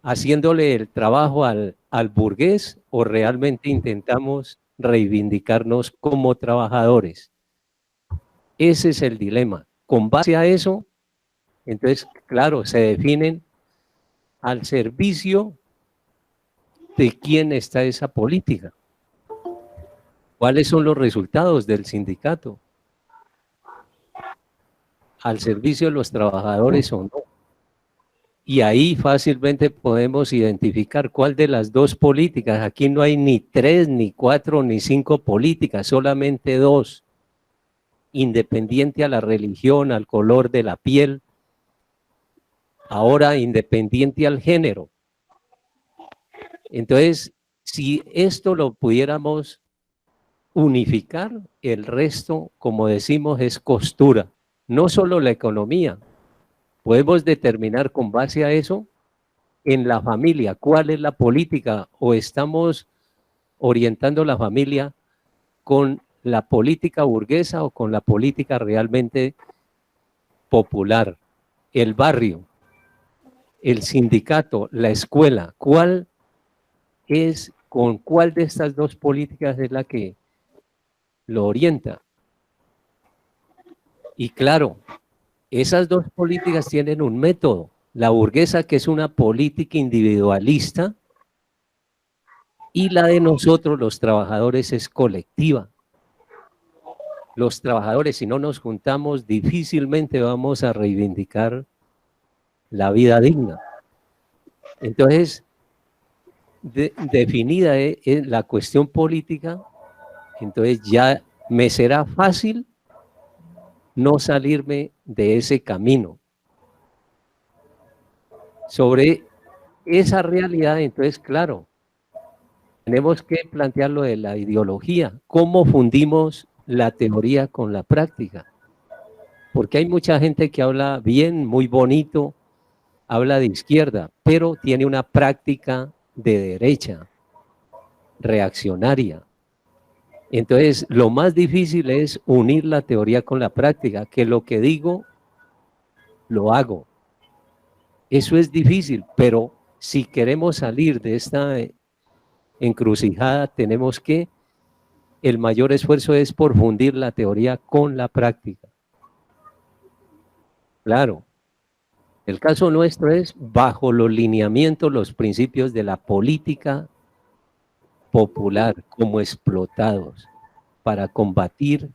haciéndole el trabajo al burgués o realmente intentamos reivindicarnos como trabajadores. Ese es el dilema. Con base a eso, entonces, claro, se definen al servicio de quién está esa política. ¿Cuáles son los resultados del sindicato? ¿Al servicio de los trabajadores o no? Y ahí fácilmente podemos identificar cuál de las dos políticas. Aquí no hay ni 3, ni 4, ni 5 políticas, solamente 2. Independiente a la religión, al color de la piel, ahora independiente al género. Entonces, si esto lo pudiéramos unificar, el resto, como decimos, es costura. No solo la economía, podemos determinar con base a eso en la familia cuál es la política o estamos orientando la familia con la política burguesa o con la política realmente popular, el barrio, el sindicato, la escuela, ¿cuál es, con cuál de estas dos políticas es la que lo orienta? Y claro, esas dos políticas tienen un método. La burguesa, que es una política individualista, y la de nosotros, los trabajadores, es colectiva. Los trabajadores, si no nos juntamos, difícilmente vamos a reivindicar la vida digna. Entonces, definida es la cuestión política, entonces ya me será fácil no salirme de ese camino. Sobre esa realidad, entonces, claro, tenemos que plantear lo de la ideología, cómo fundimos la teoría con la práctica. Porque hay mucha gente que habla bien, muy bonito, habla de izquierda, pero tiene una práctica de derecha, reaccionaria. Entonces, lo más difícil es unir la teoría con la práctica, que lo que digo, lo hago. Eso es difícil, pero si queremos salir de esta encrucijada, tenemos que, el mayor esfuerzo es por fundir la teoría con la práctica. Claro, el caso nuestro es bajo los lineamientos, los principios de la política popular como explotados para combatir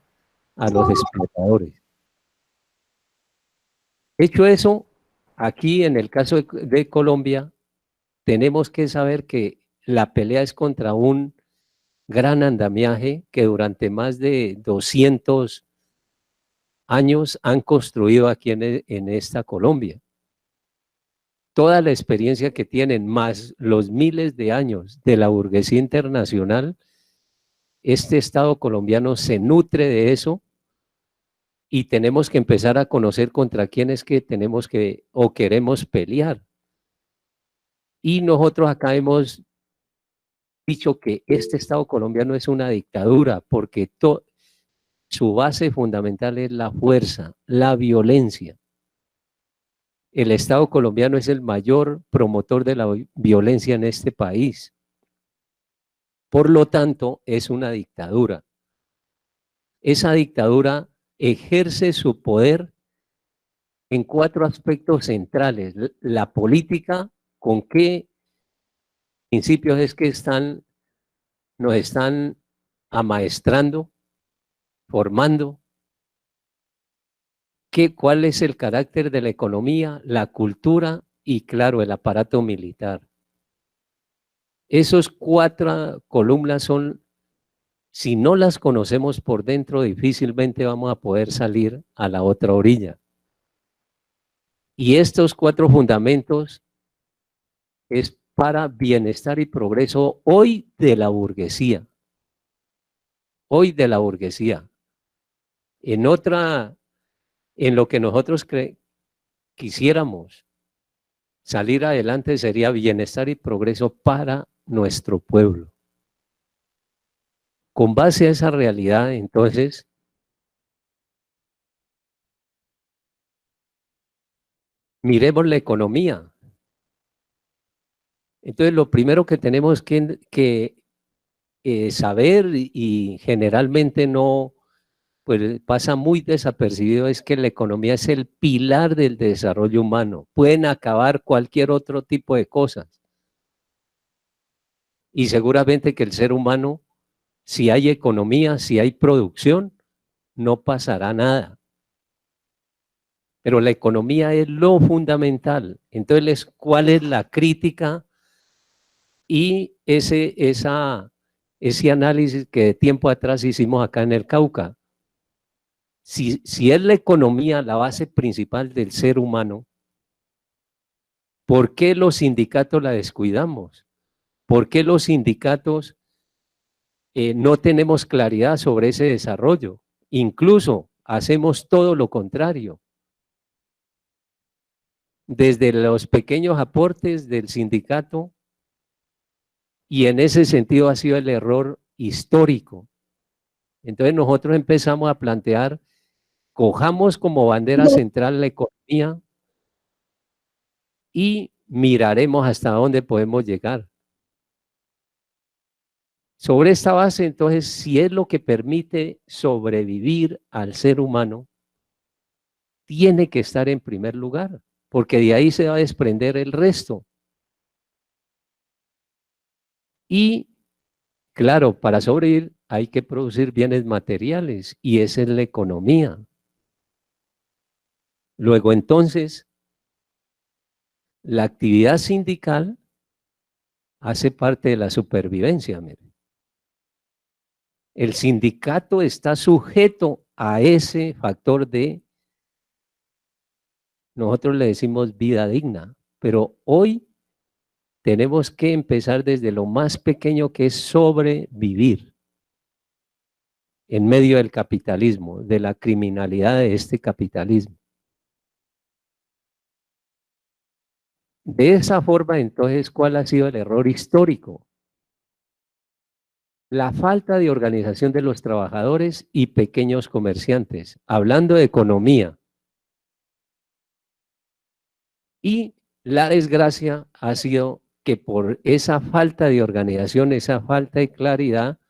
a los explotadores. Hecho eso, aquí en el caso de Colombia, tenemos que saber que la pelea es contra un gran andamiaje que durante más de 200 años han construido aquí en esta Colombia. Toda la experiencia que tienen, más los miles de años de la burguesía internacional, este Estado colombiano se nutre de eso y tenemos que empezar a conocer contra quién es que tenemos que o queremos pelear. Y nosotros acá hemos dicho que este Estado colombiano es una dictadura porque su base fundamental es la fuerza, la violencia. El Estado colombiano es el mayor promotor de la violencia en este país. Por lo tanto, es una dictadura. Esa dictadura ejerce su poder en 4 aspectos centrales. La política, con qué principios es que nos están amaestrando, formando, cuál es el carácter de la economía, la cultura y, claro, el aparato militar. Esos 4 columnas son, si no las conocemos por dentro, difícilmente vamos a poder salir a la otra orilla. Y estos 4 fundamentos es para bienestar y progreso hoy de la burguesía. Hoy de la burguesía. En lo que nosotros quisiéramos salir adelante sería bienestar y progreso para nuestro pueblo. Con base a esa realidad, entonces, miremos la economía. Entonces, lo primero que tenemos que saber y generalmente no, pues pasa muy desapercibido es que la economía es el pilar del desarrollo humano. Pueden acabar cualquier otro tipo de cosas. Y seguramente que el ser humano, si hay economía, si hay producción, no pasará nada. Pero la economía es lo fundamental. Entonces, ¿cuál es la crítica y ese análisis que de tiempo atrás hicimos acá en el Cauca? Si es la economía la base principal del ser humano, ¿por qué los sindicatos la descuidamos? ¿Por qué los sindicatos no tenemos claridad sobre ese desarrollo? Incluso hacemos todo lo contrario. Desde los pequeños aportes del sindicato, y en ese sentido ha sido el error histórico. Entonces nosotros empezamos a plantear, cojamos como bandera central la economía y miraremos hasta dónde podemos llegar. Sobre esta base, entonces, si es lo que permite sobrevivir al ser humano, tiene que estar en primer lugar, porque de ahí se va a desprender el resto. Y, claro, para sobrevivir hay que producir bienes materiales, y esa es la economía. Luego, entonces, la actividad sindical hace parte de la supervivencia. Mire. El sindicato está sujeto a ese factor de, nosotros le decimos vida digna, pero hoy tenemos que empezar desde lo más pequeño, que es sobrevivir en medio del capitalismo, de la criminalidad de este capitalismo. De esa forma, entonces, ¿cuál ha sido el error histórico? La falta de organización de los trabajadores y pequeños comerciantes, hablando de economía. Y la desgracia ha sido que por esa falta de organización, esa falta de claridad,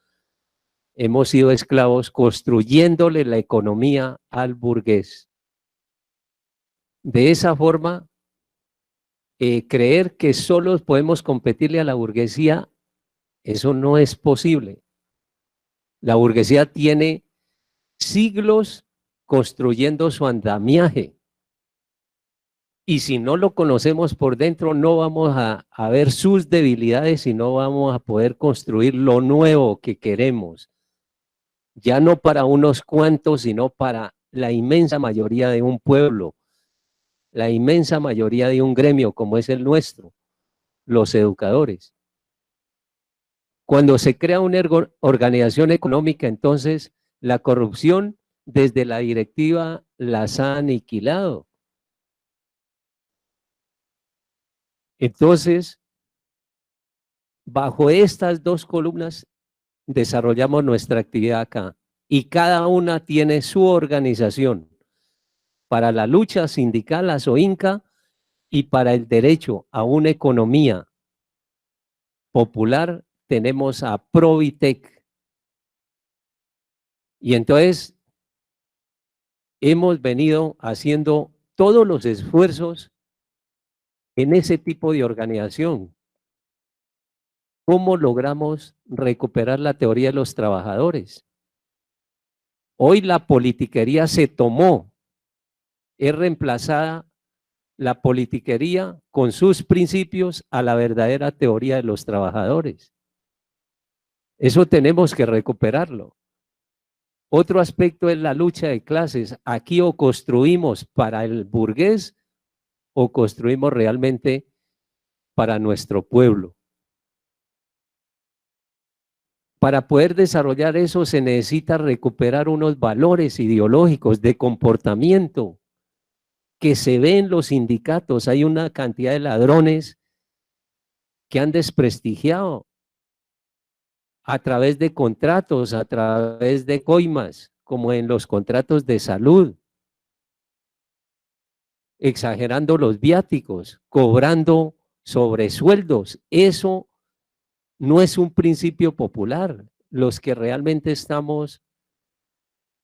hemos sido esclavos construyéndole la economía al burgués. De esa forma, creer que solo podemos competirle a la burguesía, eso no es posible. La burguesía tiene siglos construyendo su andamiaje. Y si no lo conocemos por dentro, no vamos a ver sus debilidades y no vamos a poder construir lo nuevo que queremos. Ya no para unos cuantos, sino para la inmensa mayoría de un pueblo, la inmensa mayoría de un gremio como es el nuestro, los educadores. Cuando se crea una organización económica, entonces la corrupción desde la directiva las ha aniquilado. Entonces, bajo estas dos columnas desarrollamos nuestra actividad acá y cada una tiene su organización para la lucha sindical, la SOINCA, y para el derecho a una economía popular tenemos a Provitec. Y entonces hemos venido haciendo todos los esfuerzos en ese tipo de organización. ¿Cómo logramos recuperar la teoría de los trabajadores? Hoy la politiquería se tomó, es reemplazada la politiquería con sus principios a la verdadera teoría de los trabajadores. Eso tenemos que recuperarlo. Otro aspecto es la lucha de clases. Aquí o construimos para el burgués o construimos realmente para nuestro pueblo. Para poder desarrollar eso se necesita recuperar unos valores ideológicos de comportamiento que se ven en los sindicatos. Hay una cantidad de ladrones que han desprestigiado a través de contratos, a través de coimas, como en los contratos de salud, exagerando los viáticos, cobrando sobresueldos. Eso no es un principio popular. Los que realmente estamos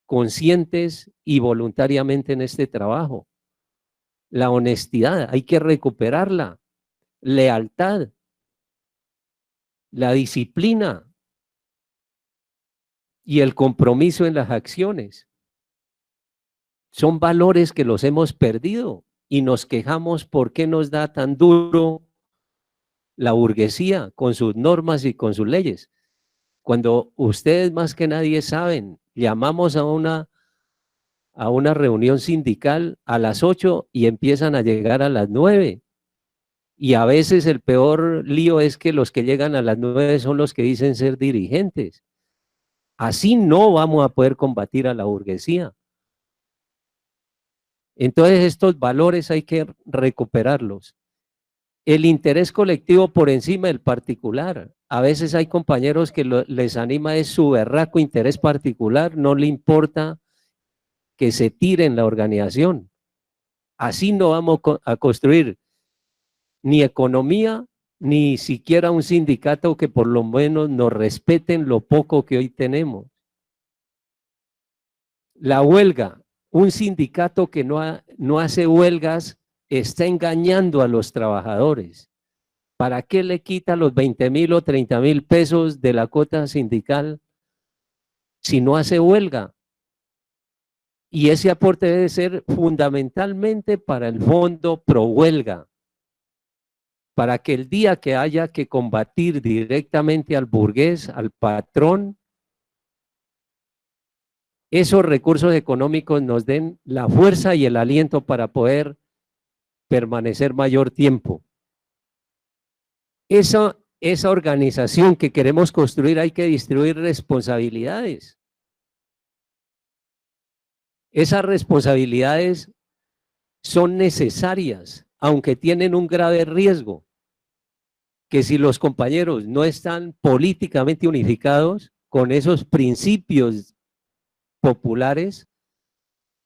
conscientes y voluntariamente en este trabajo. La honestidad, hay que recuperarla. Lealtad, la disciplina y el compromiso en las acciones. Son valores que los hemos perdido y nos quejamos por qué nos da tan duro la burguesía con sus normas y con sus leyes. Cuando ustedes más que nadie saben, llamamos a una reunión sindical a las 8 y empiezan a llegar a las 9. Y a veces el peor lío es que los que llegan a las 9 son los que dicen ser dirigentes. Así no vamos a poder combatir a la burguesía. Entonces estos valores hay que recuperarlos. El interés colectivo por encima del particular. A veces hay compañeros que les anima es su berraco interés particular, no le importa que se tire en la organización. Así no vamos a construir ni economía, ni siquiera un sindicato que por lo menos nos respeten lo poco que hoy tenemos. La huelga, un sindicato que no hace huelgas está engañando a los trabajadores. ¿Para qué le quita los 20,000 o 30,000 pesos de la cuota sindical si no hace huelga? Y ese aporte debe ser fundamentalmente para el fondo pro huelga, para que el día que haya que combatir directamente al burgués, al patrón, esos recursos económicos nos den la fuerza y el aliento para poder permanecer mayor tiempo. Esa organización que queremos construir hay que distribuir responsabilidades. Esas responsabilidades son necesarias, aunque tienen un grave riesgo, que si los compañeros no están políticamente unificados con esos principios populares,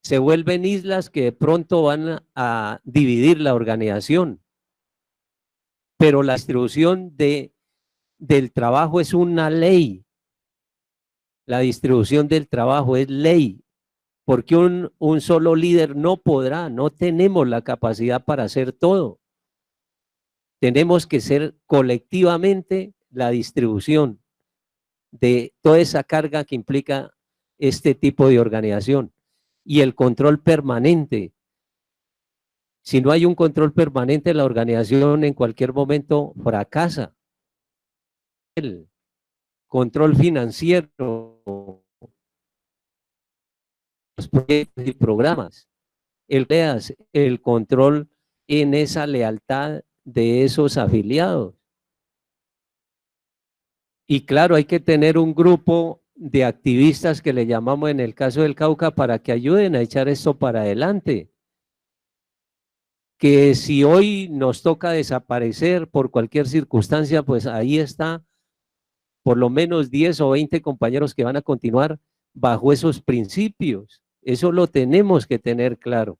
se vuelven islas que de pronto van a dividir la organización. Pero la distribución del trabajo es una ley. La distribución del trabajo es ley, porque un solo líder no podrá, no tenemos la capacidad para hacer todo. Tenemos que ser colectivamente la distribución de toda esa carga que implica este tipo de organización y el control permanente. Si no hay un control permanente, la organización en cualquier momento fracasa. El control financiero, los proyectos y programas, el control en esa lealtad de esos afiliados. Y claro, hay que tener un grupo de activistas que le llamamos en el caso del Cauca para que ayuden a echar esto para adelante. Que si hoy nos toca desaparecer por cualquier circunstancia, pues ahí está por lo menos 10 o 20 compañeros que van a continuar bajo esos principios. Eso lo tenemos que tener claro.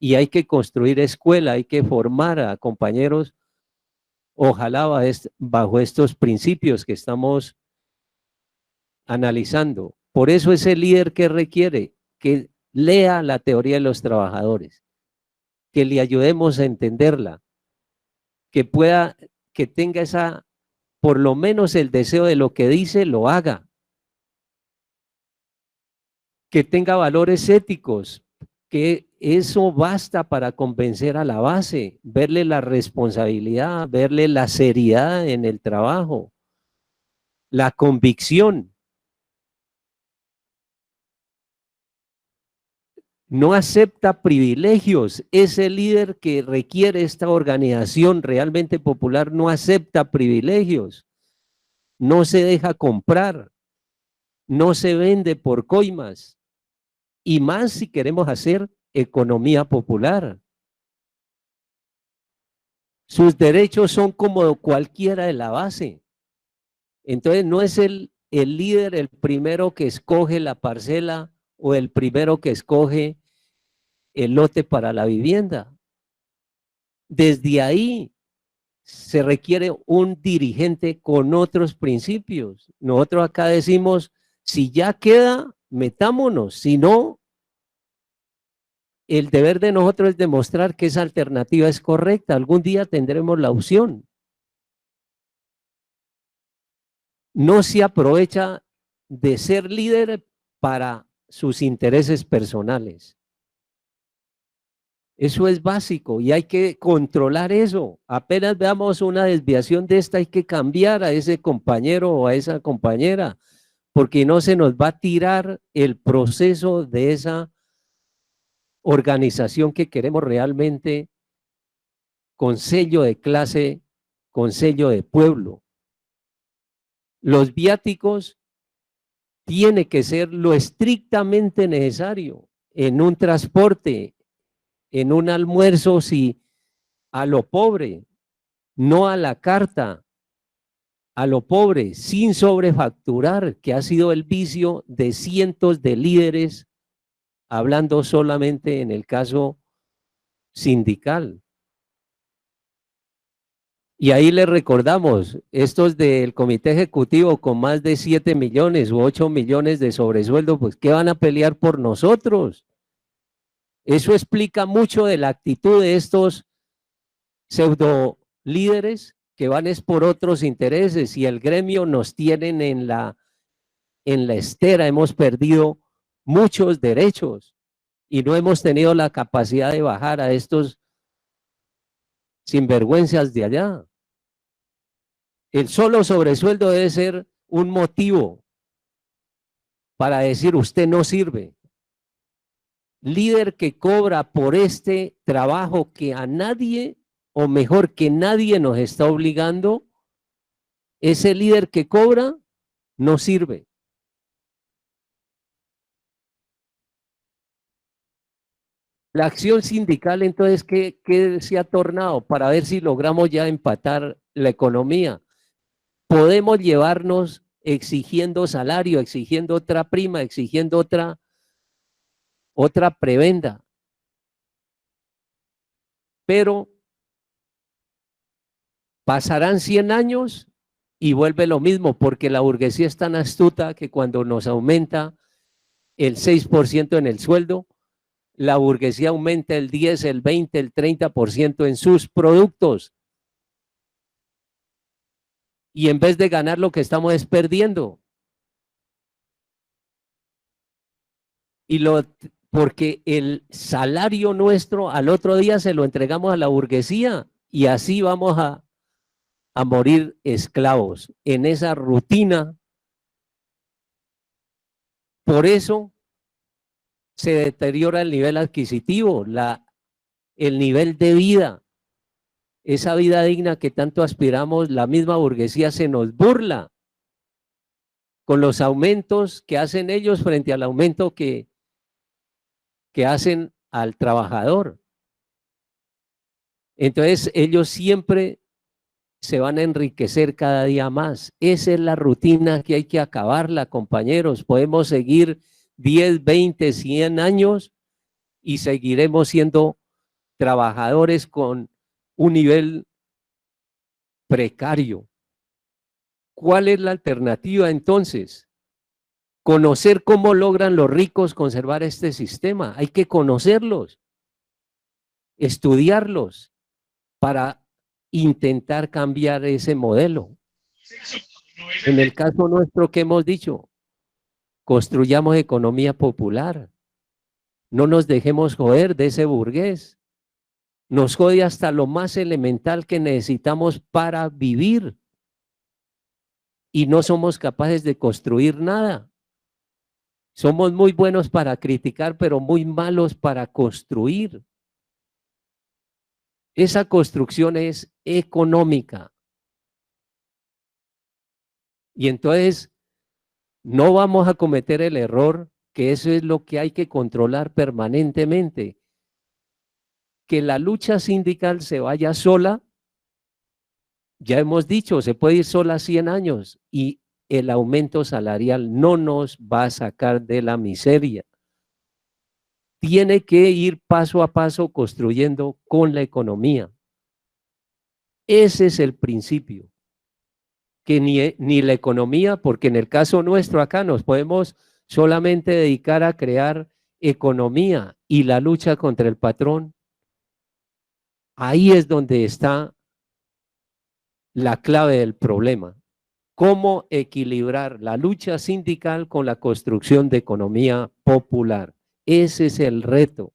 Y hay que construir escuela, hay que formar a compañeros, ojalá bajo estos principios que estamos analizando. Por eso ese líder que requiere que lea la teoría de los trabajadores, que le ayudemos a entenderla, que pueda, que tenga esa, por lo menos el deseo de lo que dice, lo haga, que tenga valores éticos, que eso basta para convencer a la base, verle la responsabilidad, verle la seriedad en el trabajo, la convicción. No acepta privilegios. Ese líder que requiere esta organización realmente popular no acepta privilegios. No se deja comprar. No se vende por coimas. Y más si queremos hacer economía popular. Sus derechos son como cualquiera de la base. Entonces no es el líder el primero que escoge la parcela o el primero que escoge el lote para la vivienda. Desde ahí se requiere un dirigente con otros principios. Nosotros acá decimos, si ya queda, metámonos, si no, el deber de nosotros es demostrar que esa alternativa es correcta. Algún día tendremos la opción. No se aprovecha de ser líder para sus intereses personales. Eso es básico y hay que controlar eso. Apenas veamos una desviación de esta, hay que cambiar a ese compañero o a esa compañera, porque no se nos va a tirar el proceso de esa organización que queremos realmente con sello de clase, con sello de pueblo. Los viáticos tiene que ser lo estrictamente necesario en un transporte, en un almuerzo, si a lo pobre, no a la carta, a lo pobre, sin sobrefacturar, que ha sido el vicio de cientos de líderes, hablando solamente en el caso sindical. Y ahí les recordamos, estos del comité ejecutivo con más de 7 millones u 8 millones de sobresueldo, pues ¿qué van a pelear por nosotros? Eso explica mucho de la actitud de estos pseudo líderes que van es por otros intereses y el gremio nos tienen en la estera, hemos perdido muchos derechos y no hemos tenido la capacidad de bajar a estos sinvergüenzas de allá. El solo sobresueldo debe ser un motivo para decir usted no sirve. Líder que cobra por este trabajo que a nadie, o mejor que nadie nos está obligando, ese líder que cobra no sirve. La acción sindical, entonces, ¿qué se ha tornado? Para ver si logramos ya empatar la economía. Podemos llevarnos exigiendo salario, exigiendo otra prima, exigiendo otra prebenda. Pero pasarán 100 años y vuelve lo mismo, porque la burguesía es tan astuta que cuando nos aumenta el 6% en el sueldo, la burguesía aumenta el 10, el 20, el 30% en sus productos. Y en vez de ganar lo que estamos es perdiendo. Porque el salario nuestro al otro día se lo entregamos a la burguesía y así vamos a morir esclavos en esa rutina. Por eso se deteriora el nivel adquisitivo, el nivel de vida, esa vida digna que tanto aspiramos. La misma burguesía se nos burla con los aumentos que hacen ellos frente al aumento que hacen al trabajador. Entonces ellos siempre se van a enriquecer cada día más. Esa es la rutina que hay que acabarla, compañeros. Podemos seguir 10, 20, 100 años y seguiremos siendo trabajadores con un nivel precario. ¿Cuál es la alternativa entonces? Conocer cómo logran los ricos conservar este sistema. Hay que conocerlos, estudiarlos para intentar cambiar ese modelo. En el caso nuestro, ¿qué hemos dicho? Construyamos economía popular. No nos dejemos joder de ese burgués. Nos jode hasta lo más elemental que necesitamos para vivir. Y no somos capaces de construir nada. Somos muy buenos para criticar, pero muy malos para construir. Esa construcción es económica. Y entonces no vamos a cometer el error, que eso es lo que hay que controlar permanentemente. Que la lucha sindical se vaya sola, ya hemos dicho, se puede ir sola 100 años y el aumento salarial no nos va a sacar de la miseria. Tiene que ir paso a paso construyendo con la economía. Ese es el principio, que ni la economía, porque en el caso nuestro acá nos podemos solamente dedicar a crear economía y la lucha contra el patrón. Ahí es donde está la clave del problema. ¿Cómo equilibrar la lucha sindical con la construcción de economía popular? Ese es el reto.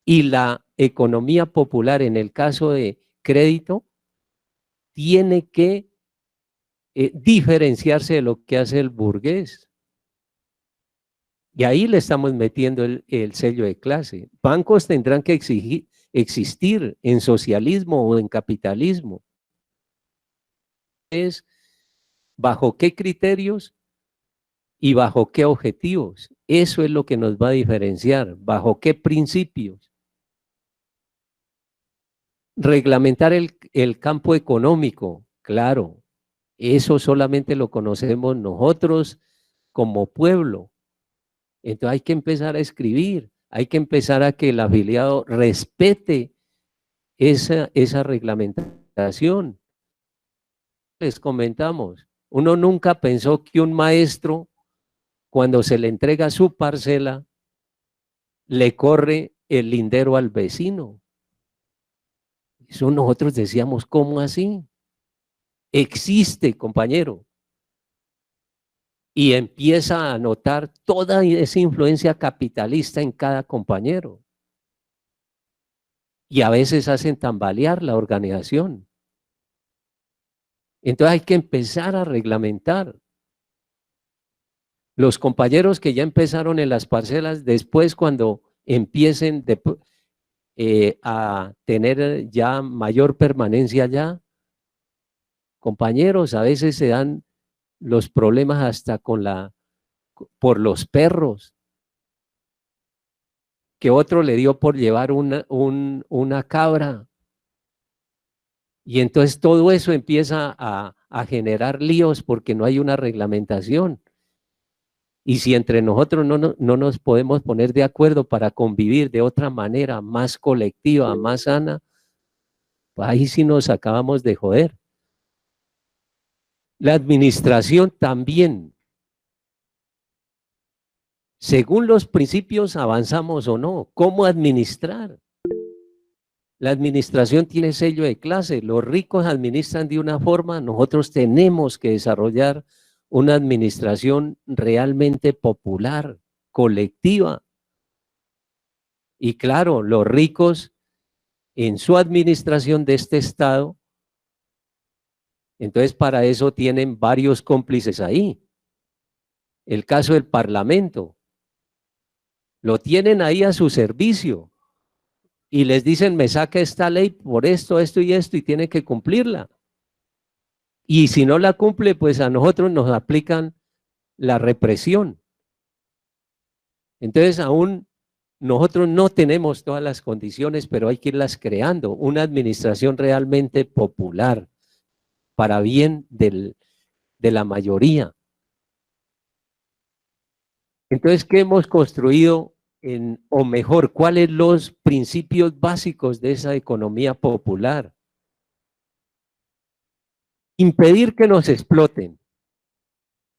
Y la economía popular, en el caso de crédito, tiene que diferenciarse de lo que hace el burgués. Y ahí le estamos metiendo el sello de clase. Bancos tendrán que existir en socialismo o en capitalismo. Es bajo qué criterios y bajo qué objetivos. Eso es lo que nos va a diferenciar. Bajo qué principios. Reglamentar el campo económico, claro. Eso solamente lo conocemos nosotros como pueblo. Entonces hay que empezar a escribir, hay que empezar a que el afiliado respete esa reglamentación. Les comentamos, uno nunca pensó que un maestro, cuando se le entrega su parcela, le corre el lindero al vecino. Eso nosotros decíamos, ¿cómo así? Existe, compañero. Y empieza a notar toda esa influencia capitalista en cada compañero. Y a veces hacen tambalear la organización. Entonces hay que empezar a reglamentar. Los compañeros que ya empezaron en las parcelas, después cuando empiecen a tener ya mayor permanencia allá, compañeros, a veces se dan los problemas hasta por los perros, que otro le dio por llevar una cabra. Y entonces todo eso empieza a generar líos porque no hay una reglamentación. Y si entre nosotros no nos podemos poner de acuerdo para convivir de otra manera, más colectiva, más sana, pues ahí sí nos acabamos de joder. La administración también. Según los principios avanzamos o no. ¿Cómo administrar? La administración tiene sello de clase. Los ricos administran de una forma, nosotros tenemos que desarrollar una administración realmente popular, colectiva. Y claro, los ricos en su administración de este Estado, entonces para eso tienen varios cómplices ahí. El caso del Parlamento, lo tienen ahí a su servicio y les dicen, me saca esta ley por esto, esto y esto y tiene que cumplirla. Y si no la cumple, pues a nosotros nos aplican la represión. Entonces aún nosotros no tenemos todas las condiciones, pero hay que irlas creando, una administración realmente popular, para bien de la mayoría. Entonces, ¿qué hemos construido o mejor, cuáles los principios básicos de esa economía popular? Impedir que nos exploten.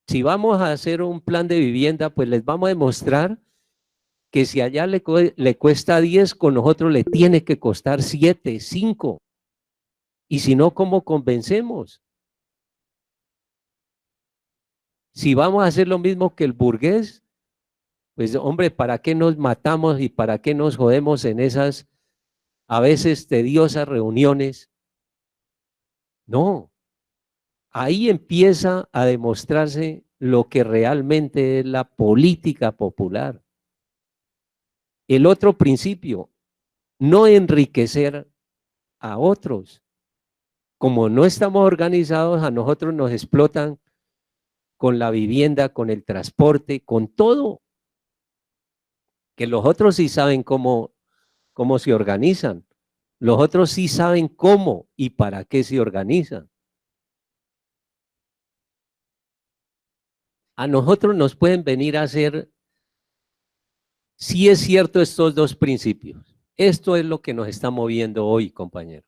Si vamos a hacer un plan de vivienda, pues les vamos a demostrar que si allá le cuesta 10, con nosotros le tiene que costar 7, 5. Y si no, ¿cómo convencemos? Si vamos a hacer lo mismo que el burgués, pues hombre, ¿para qué nos matamos y para qué nos jodemos en esas a veces tediosas reuniones? No, ahí empieza a demostrarse lo que realmente es la política popular. El otro principio, no enriquecer a otros. Como no estamos organizados, a nosotros nos explotan con la vivienda, con el transporte, con todo. Que los otros sí saben cómo se organizan. Los otros sí saben cómo y para qué se organizan. A nosotros nos pueden venir a hacer, si es cierto, estos dos principios. Esto es lo que nos está moviendo hoy, compañero.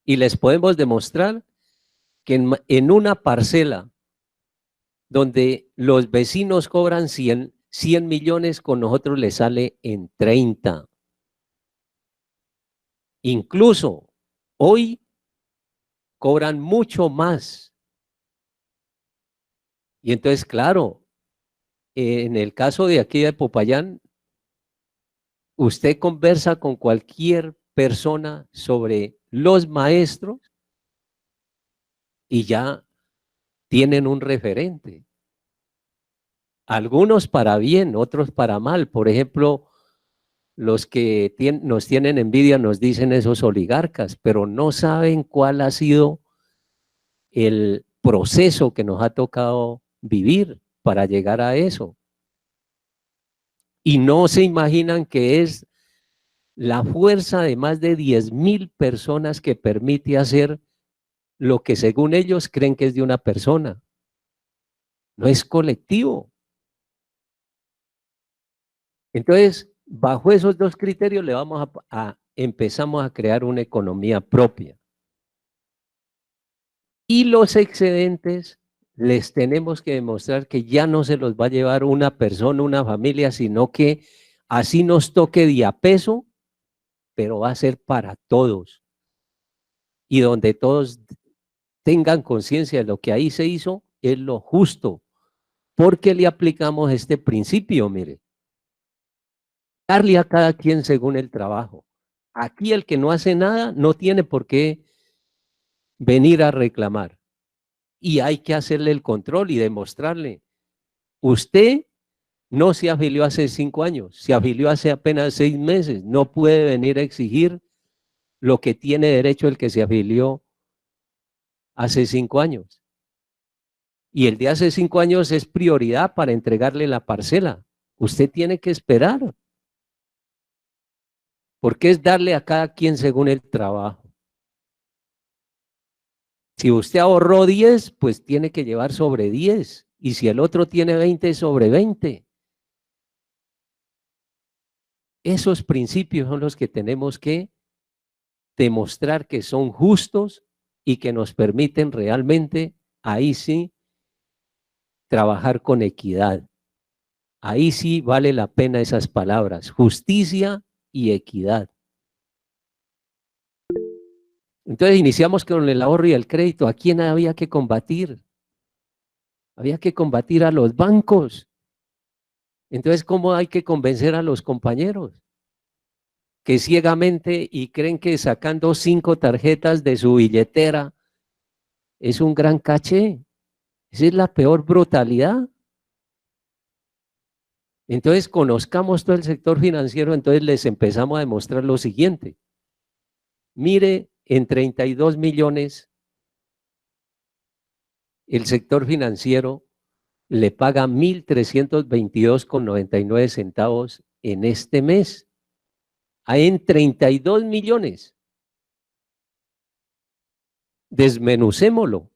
Y les podemos demostrar que en una parcela donde los vecinos cobran 100 millones, con nosotros les sale en 30. Incluso hoy cobran mucho más. Y entonces, claro, en el caso de aquí de Popayán, usted conversa con cualquier persona sobre los maestros y ya tienen un referente. Algunos para bien, otros para mal. Por ejemplo, los que nos tienen envidia nos dicen esos oligarcas, pero no saben cuál ha sido el proceso que nos ha tocado vivir para llegar a eso. Y no se imaginan que es la fuerza de más de 10.000 personas que permite hacer lo que según ellos creen que es de una persona. No es colectivo. Entonces, bajo esos dos criterios le vamos empezamos a crear una economía propia. Y los excedentes les tenemos que demostrar que ya no se los va a llevar una persona, una familia, sino que así nos toque de a peso, pero va a ser para todos. Y donde todos tengan conciencia de lo que ahí se hizo, es lo justo. Porque le aplicamos este principio, mire. Darle a cada quien según el trabajo. Aquí el que no hace nada no tiene por qué venir a reclamar. Y hay que hacerle el control y demostrarle. Usted no se afilió hace 5 años, se afilió hace apenas 6 meses. No puede venir a exigir lo que tiene derecho el que se afilió hace 5 años. Y el de hace 5 años es prioridad para entregarle la parcela. Usted tiene que esperar. Porque es darle a cada quien según el trabajo. Si usted ahorró 10, pues tiene que llevar sobre 10. Y si el otro tiene 20, sobre 20. Esos principios son los que tenemos que demostrar que son justos y que nos permiten realmente, ahí sí, trabajar con equidad. Ahí sí vale la pena esas palabras, justicia y equidad. Entonces iniciamos con el ahorro y el crédito. ¿A quién había que combatir? Había que combatir a los bancos. Entonces, ¿cómo hay que convencer a los compañeros? Que ciegamente y creen que sacando 5 tarjetas de su billetera es un gran caché. Esa es la peor brutalidad. Entonces, conozcamos todo el sector financiero, entonces les empezamos a demostrar lo siguiente. Mire, en 32 millones, el sector financiero le paga 1.322,99 centavos en este mes. En 32 millones. Desmenucémoslo.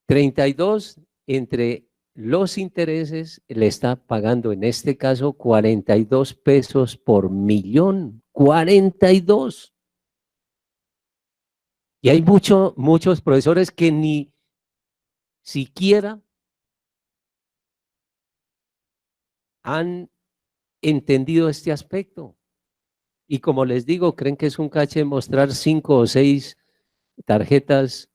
32 entre los intereses le está pagando en este caso 42 pesos por millón. 42. Y hay muchos profesores que ni siquiera han entendido este aspecto. Y como les digo, creen que es un caché mostrar 5 o 6 tarjetas.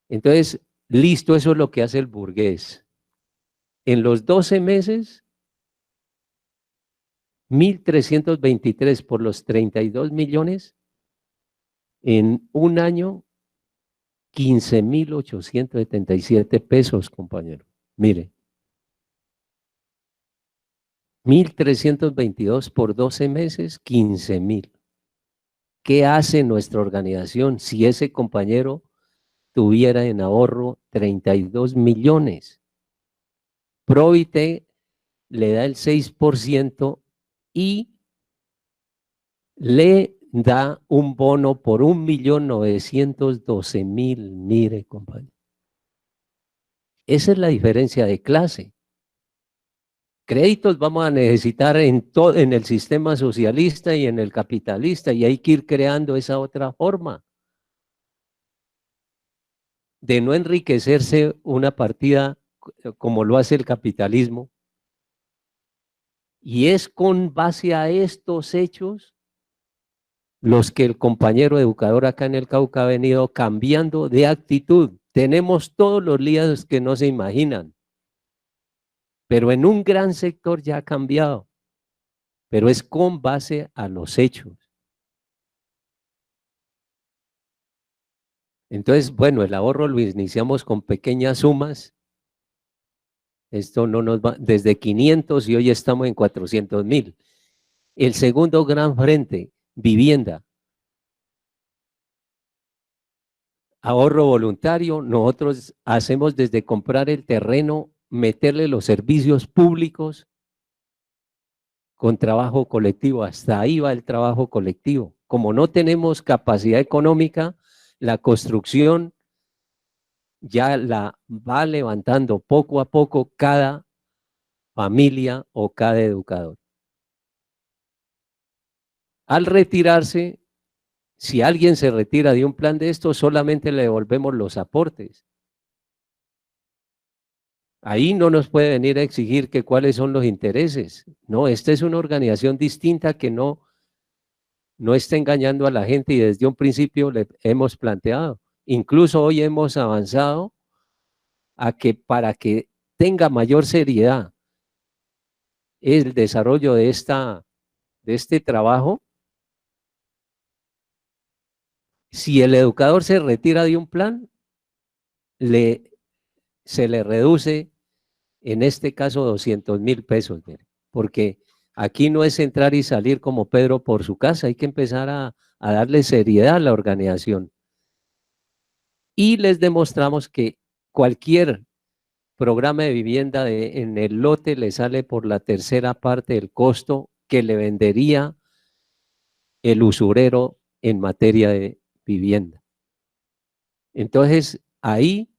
Entonces, listo, eso es lo que hace el burgués. En los 12 meses, 1.323 por los 32 millones, en un año, 15.877 pesos, compañero. Mire, 1.322 por 12 meses, 15.000. ¿Qué hace nuestra organización si ese compañero tuviera en ahorro 32 millones? Provite le da el 6% y le da un bono por 1.912.000. Mire, compañero. Esa es la diferencia de clase. Créditos vamos a necesitar en el sistema socialista y en el capitalista, y hay que ir creando esa otra forma de no enriquecerse una partida como lo hace el capitalismo. Y es con base a estos hechos los que el compañero educador acá en el Cauca ha venido cambiando de actitud. Tenemos todos los líos que no se imaginan, pero en un gran sector ya ha cambiado, pero es con base a los hechos. Entonces, bueno, el ahorro lo iniciamos con pequeñas sumas. Esto no nos va desde 500 y hoy estamos en 400.000. El segundo gran frente, vivienda. Ahorro voluntario, nosotros hacemos desde comprar el terreno, meterle los servicios públicos con trabajo colectivo. Hasta ahí va el trabajo colectivo. Como no tenemos capacidad económica, la construcción ya la va levantando poco a poco cada familia o cada educador. Al retirarse, si alguien se retira de un plan de esto, solamente le devolvemos los aportes. Ahí no nos puede venir a exigir que cuáles son los intereses. No, esta es una organización distinta que no está engañando a la gente, y desde un principio le hemos planteado. Incluso hoy hemos avanzado a que para que tenga mayor seriedad el desarrollo de este trabajo, si el educador se retira de un plan, se le reduce, en este caso, 200.000 pesos, porque aquí no es entrar y salir como Pedro por su casa, hay que empezar a darle seriedad a la organización. Y les demostramos que cualquier programa de vivienda en el lote le sale por la tercera parte del costo que le vendería el usurero en materia de vivienda. Entonces, ahí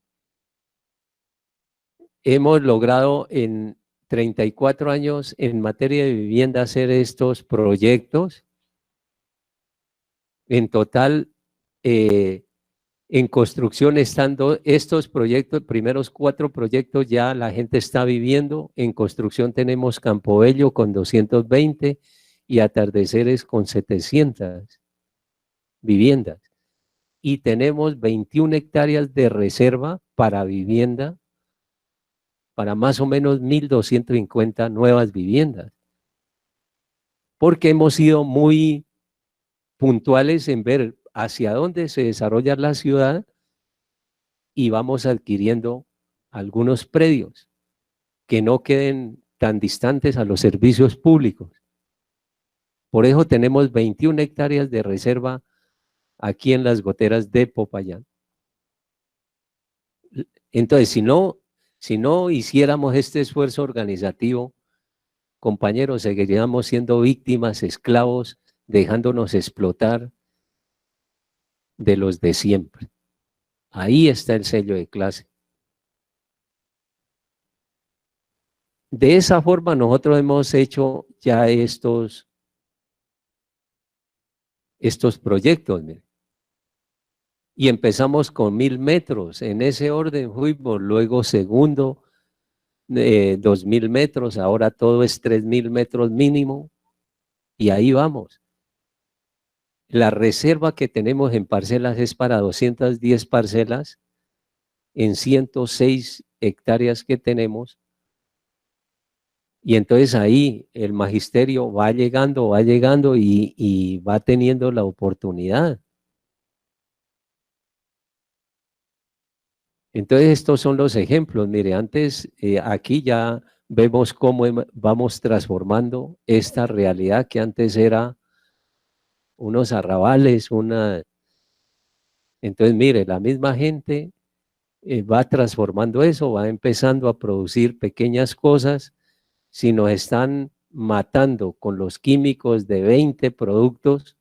hemos logrado en 34 años en materia de vivienda hacer estos proyectos. En total, en construcción estando estos proyectos, primeros 4 proyectos ya la gente está viviendo. En construcción tenemos Campobello con 220 y Atardeceres con 700 viviendas. Y tenemos 21 hectáreas de reserva para vivienda, para más o menos 1.250 nuevas viviendas. Porque hemos sido muy puntuales en ver hacia dónde se desarrolla la ciudad y vamos adquiriendo algunos predios que no queden tan distantes a los servicios públicos. Por eso tenemos 21 hectáreas de reserva aquí en las goteras de Popayán. Entonces, si no hiciéramos este esfuerzo organizativo, compañeros, seguiríamos siendo víctimas, esclavos, dejándonos explotar de los de siempre. Ahí está el sello de clase. De esa forma nosotros hemos hecho ya estos proyectos. Miren. Y empezamos con 1.000 metros, en ese orden fuimos, luego segundo, 2.000 metros, ahora todo es 3.000 metros mínimo, y ahí vamos. La reserva que tenemos en parcelas es para 210 parcelas, en 106 hectáreas que tenemos, y entonces ahí el magisterio va llegando y va teniendo la oportunidad. Entonces estos son los ejemplos. Mire, antes aquí ya vemos cómo vamos transformando esta realidad que antes era unos arrabales, Entonces mire, la misma gente va transformando eso, va empezando a producir pequeñas cosas. Si nos están matando con los químicos de 20 productos,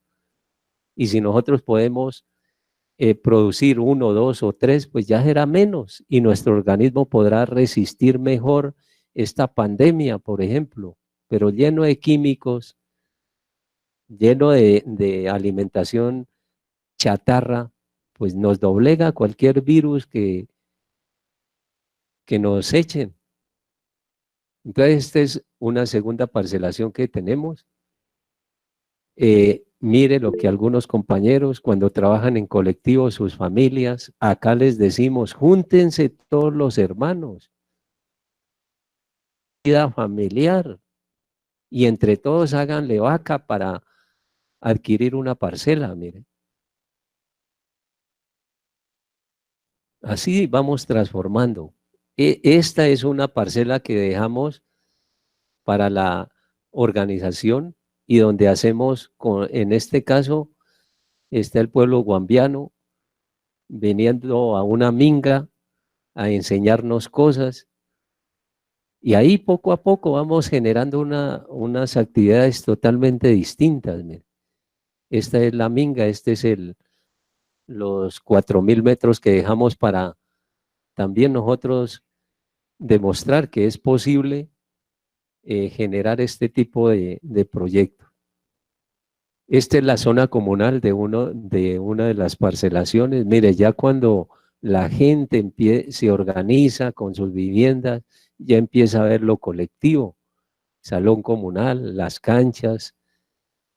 y si nosotros podemos producir 1, 2 o 3, pues ya será menos y nuestro organismo podrá resistir mejor esta pandemia, por ejemplo, pero lleno de químicos, lleno de alimentación chatarra, pues nos doblega cualquier virus que nos echen. Entonces, esta es una segunda parcelación que tenemos. Mire lo que algunos compañeros cuando trabajan en colectivos, sus familias, acá les decimos, júntense todos los hermanos, vida familiar, y entre todos háganle vaca para adquirir una parcela, mire. Así vamos transformando. Esta es una parcela que dejamos para la organización y donde hacemos, en este caso, está el pueblo guambiano viniendo a una minga a enseñarnos cosas y ahí poco a poco vamos generando unas actividades totalmente distintas. Mire. Esta es la minga, este es los 4.000 metros que dejamos para también nosotros demostrar que es posible generar este tipo de proyectos. Esta es la zona comunal de una de las parcelaciones. Mire, ya cuando la gente se organiza con sus viviendas, ya empieza a ver lo colectivo, salón comunal, las canchas,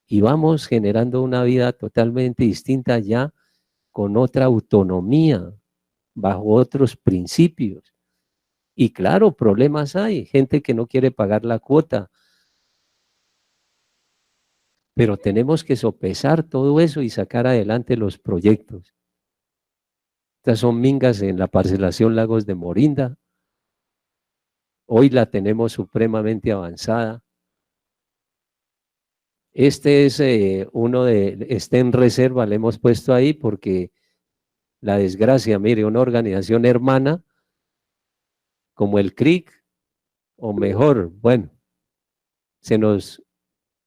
y vamos generando una vida totalmente distinta ya con otra autonomía, bajo otros principios. Y claro, problemas hay, gente que no quiere pagar la cuota, pero tenemos que sopesar todo eso y sacar adelante los proyectos. Estas son mingas en la parcelación Lagos de Morinda. Hoy la tenemos supremamente avanzada. Este es está en reserva, le hemos puesto ahí porque la desgracia, mire, una organización hermana como el CRIC, o mejor, bueno, se nos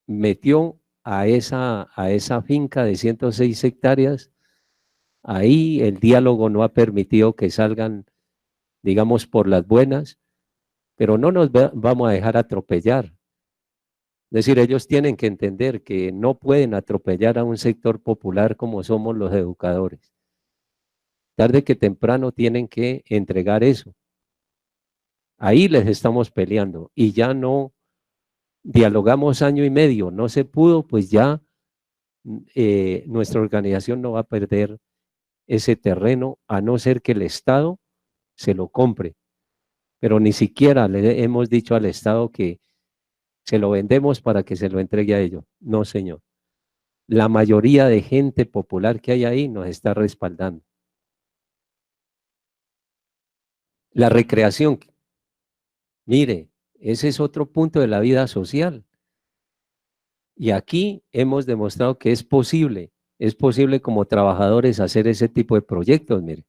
metió a esa finca de 106 hectáreas. Ahí el diálogo no ha permitido que salgan, digamos, por las buenas, pero no nos vamos a dejar atropellar. Es decir, ellos tienen que entender que no pueden atropellar a un sector popular como somos los educadores. Tarde que temprano tienen que entregar eso. Ahí les estamos peleando y ya no dialogamos año y medio, no se pudo, pues ya nuestra organización no va a perder ese terreno a no ser que el Estado se lo compre. Pero ni siquiera le hemos dicho al Estado que se lo vendemos para que se lo entregue a ellos. No, señor. La mayoría de gente popular que hay ahí nos está respaldando. La recreación, mire, ese es otro punto de la vida social. Y aquí hemos demostrado que es posible como trabajadores hacer ese tipo de proyectos, mire,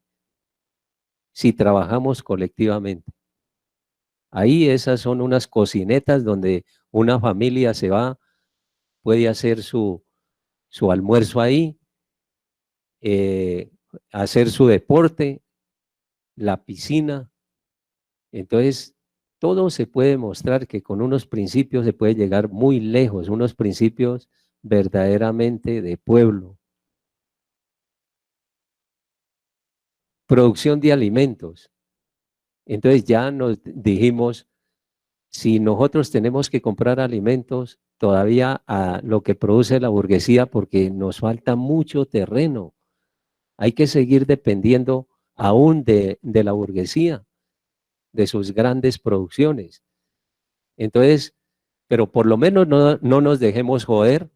si trabajamos colectivamente. Ahí esas son unas cocinetas donde una familia se va, puede hacer su almuerzo ahí, hacer su deporte, la piscina. Entonces, todo se puede mostrar que con unos principios se puede llegar muy lejos, unos principios verdaderamente de pueblo. Producción de alimentos. Entonces ya nos dijimos, si nosotros tenemos que comprar alimentos todavía a lo que produce la burguesía porque nos falta mucho terreno, hay que seguir dependiendo aún de la burguesía, de sus grandes producciones. Entonces, pero por lo menos no nos dejemos joder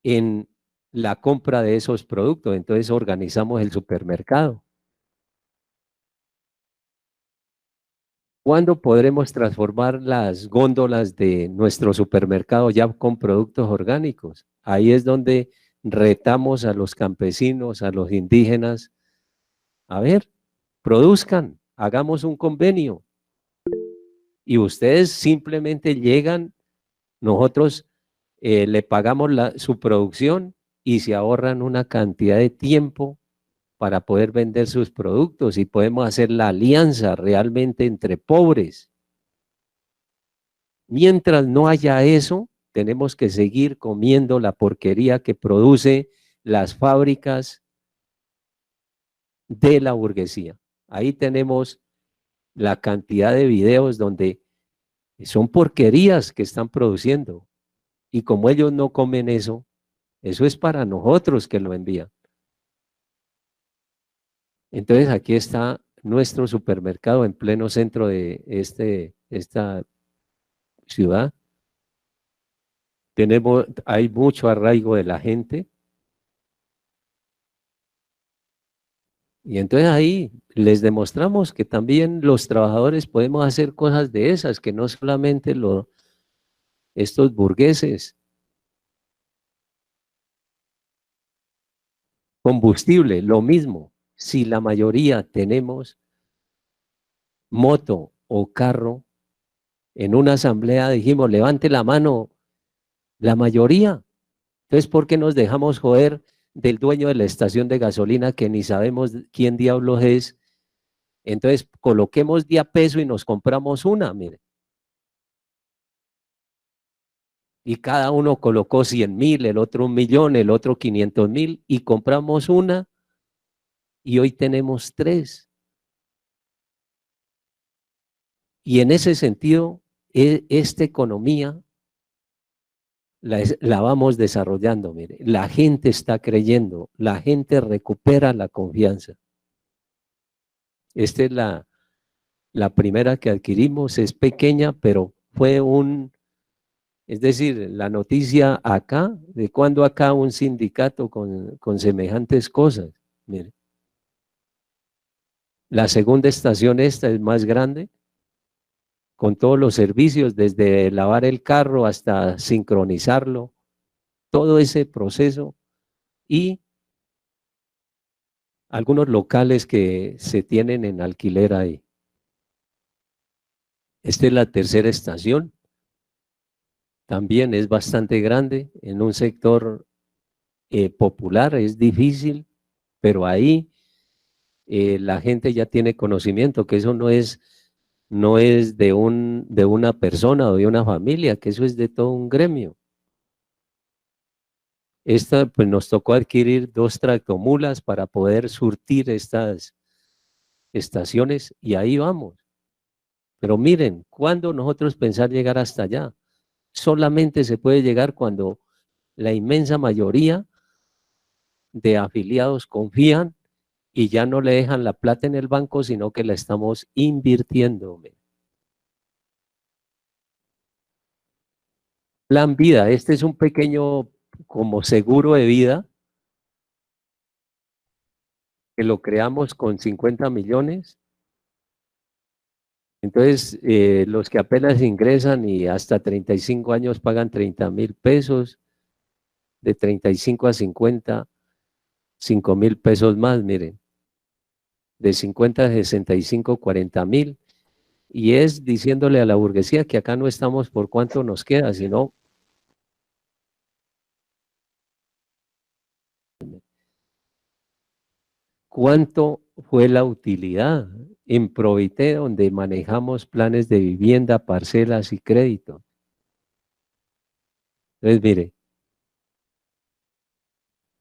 en la compra de esos productos. Entonces organizamos el supermercado. ¿Cuándo podremos transformar las góndolas de nuestro supermercado ya con productos orgánicos? Ahí es donde retamos a los campesinos, a los indígenas. A ver, produzcan, hagamos un convenio. Y ustedes simplemente llegan, nosotros le pagamos su producción y se ahorran una cantidad de tiempo para poder vender sus productos y podemos hacer la alianza realmente entre pobres. Mientras no haya eso, tenemos que seguir comiendo la porquería que produce las fábricas de la burguesía. Ahí tenemos la cantidad de videos donde son porquerías que están produciendo. Y como ellos no comen eso, eso es para nosotros que lo envían. Entonces aquí está nuestro supermercado en pleno centro de esta ciudad. Hay mucho arraigo de la gente. Y entonces ahí les demostramos que también los trabajadores podemos hacer cosas de esas, que no solamente estos burgueses. Combustible, lo mismo. Si la mayoría tenemos moto o carro, en una asamblea dijimos, levante la mano, la mayoría. Entonces, ¿por qué nos dejamos joder del dueño de la estación de gasolina que ni sabemos quién diablos es? Entonces, coloquemos de a peso y nos compramos una, mire. Y cada uno colocó 100.000, el otro 1.000.000, el otro 500.000 y compramos una y hoy tenemos tres. Y en ese sentido, esta economía la vamos desarrollando, mire. La gente está creyendo, la gente recupera la confianza. Esta es la primera que adquirimos, es pequeña, pero fue es decir, la noticia acá, de cuando acá un sindicato con semejantes cosas. Mire. La segunda estación esta es más grande, con todos los servicios, desde lavar el carro hasta sincronizarlo, todo ese proceso y algunos locales que se tienen en alquiler ahí. Esta es la tercera estación, también es bastante grande, en un sector popular, es difícil, pero ahí la gente ya tiene conocimiento, que eso no es de una persona o de una familia, que eso es de todo un gremio. Esta, pues nos tocó adquirir 2 tractomulas para poder surtir estas estaciones y ahí vamos. Pero miren, ¿cuándo nosotros pensar llegar hasta allá? Solamente se puede llegar cuando la inmensa mayoría de afiliados confían y ya no le dejan la plata en el banco, sino que la estamos invirtiendo. Plan Vida, este es un pequeño como seguro de vida que lo creamos con 50 millones. Entonces, los que apenas ingresan y hasta 35 años pagan 30.000 pesos, de 35 a 50, 5.000 pesos más, miren, de 50 a 65, 40.000. Y es diciéndole a la burguesía que acá no estamos por cuánto nos queda, sino cuánto fue la utilidad en Provité, donde manejamos planes de vivienda, parcelas y crédito. Entonces, mire,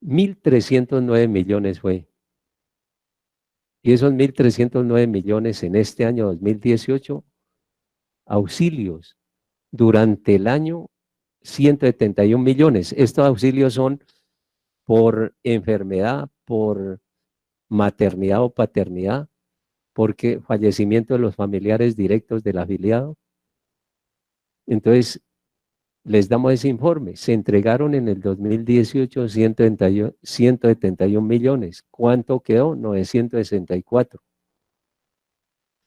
1.309 millones fue. Y esos 1.309 millones en este año 2018, auxilios. Durante el año, 171 millones. Estos auxilios son por enfermedad, por maternidad o paternidad, porque fallecimiento de los familiares directos del afiliado. Entonces, les damos ese informe. Se entregaron en el 2018 171 millones. ¿Cuánto quedó? 964.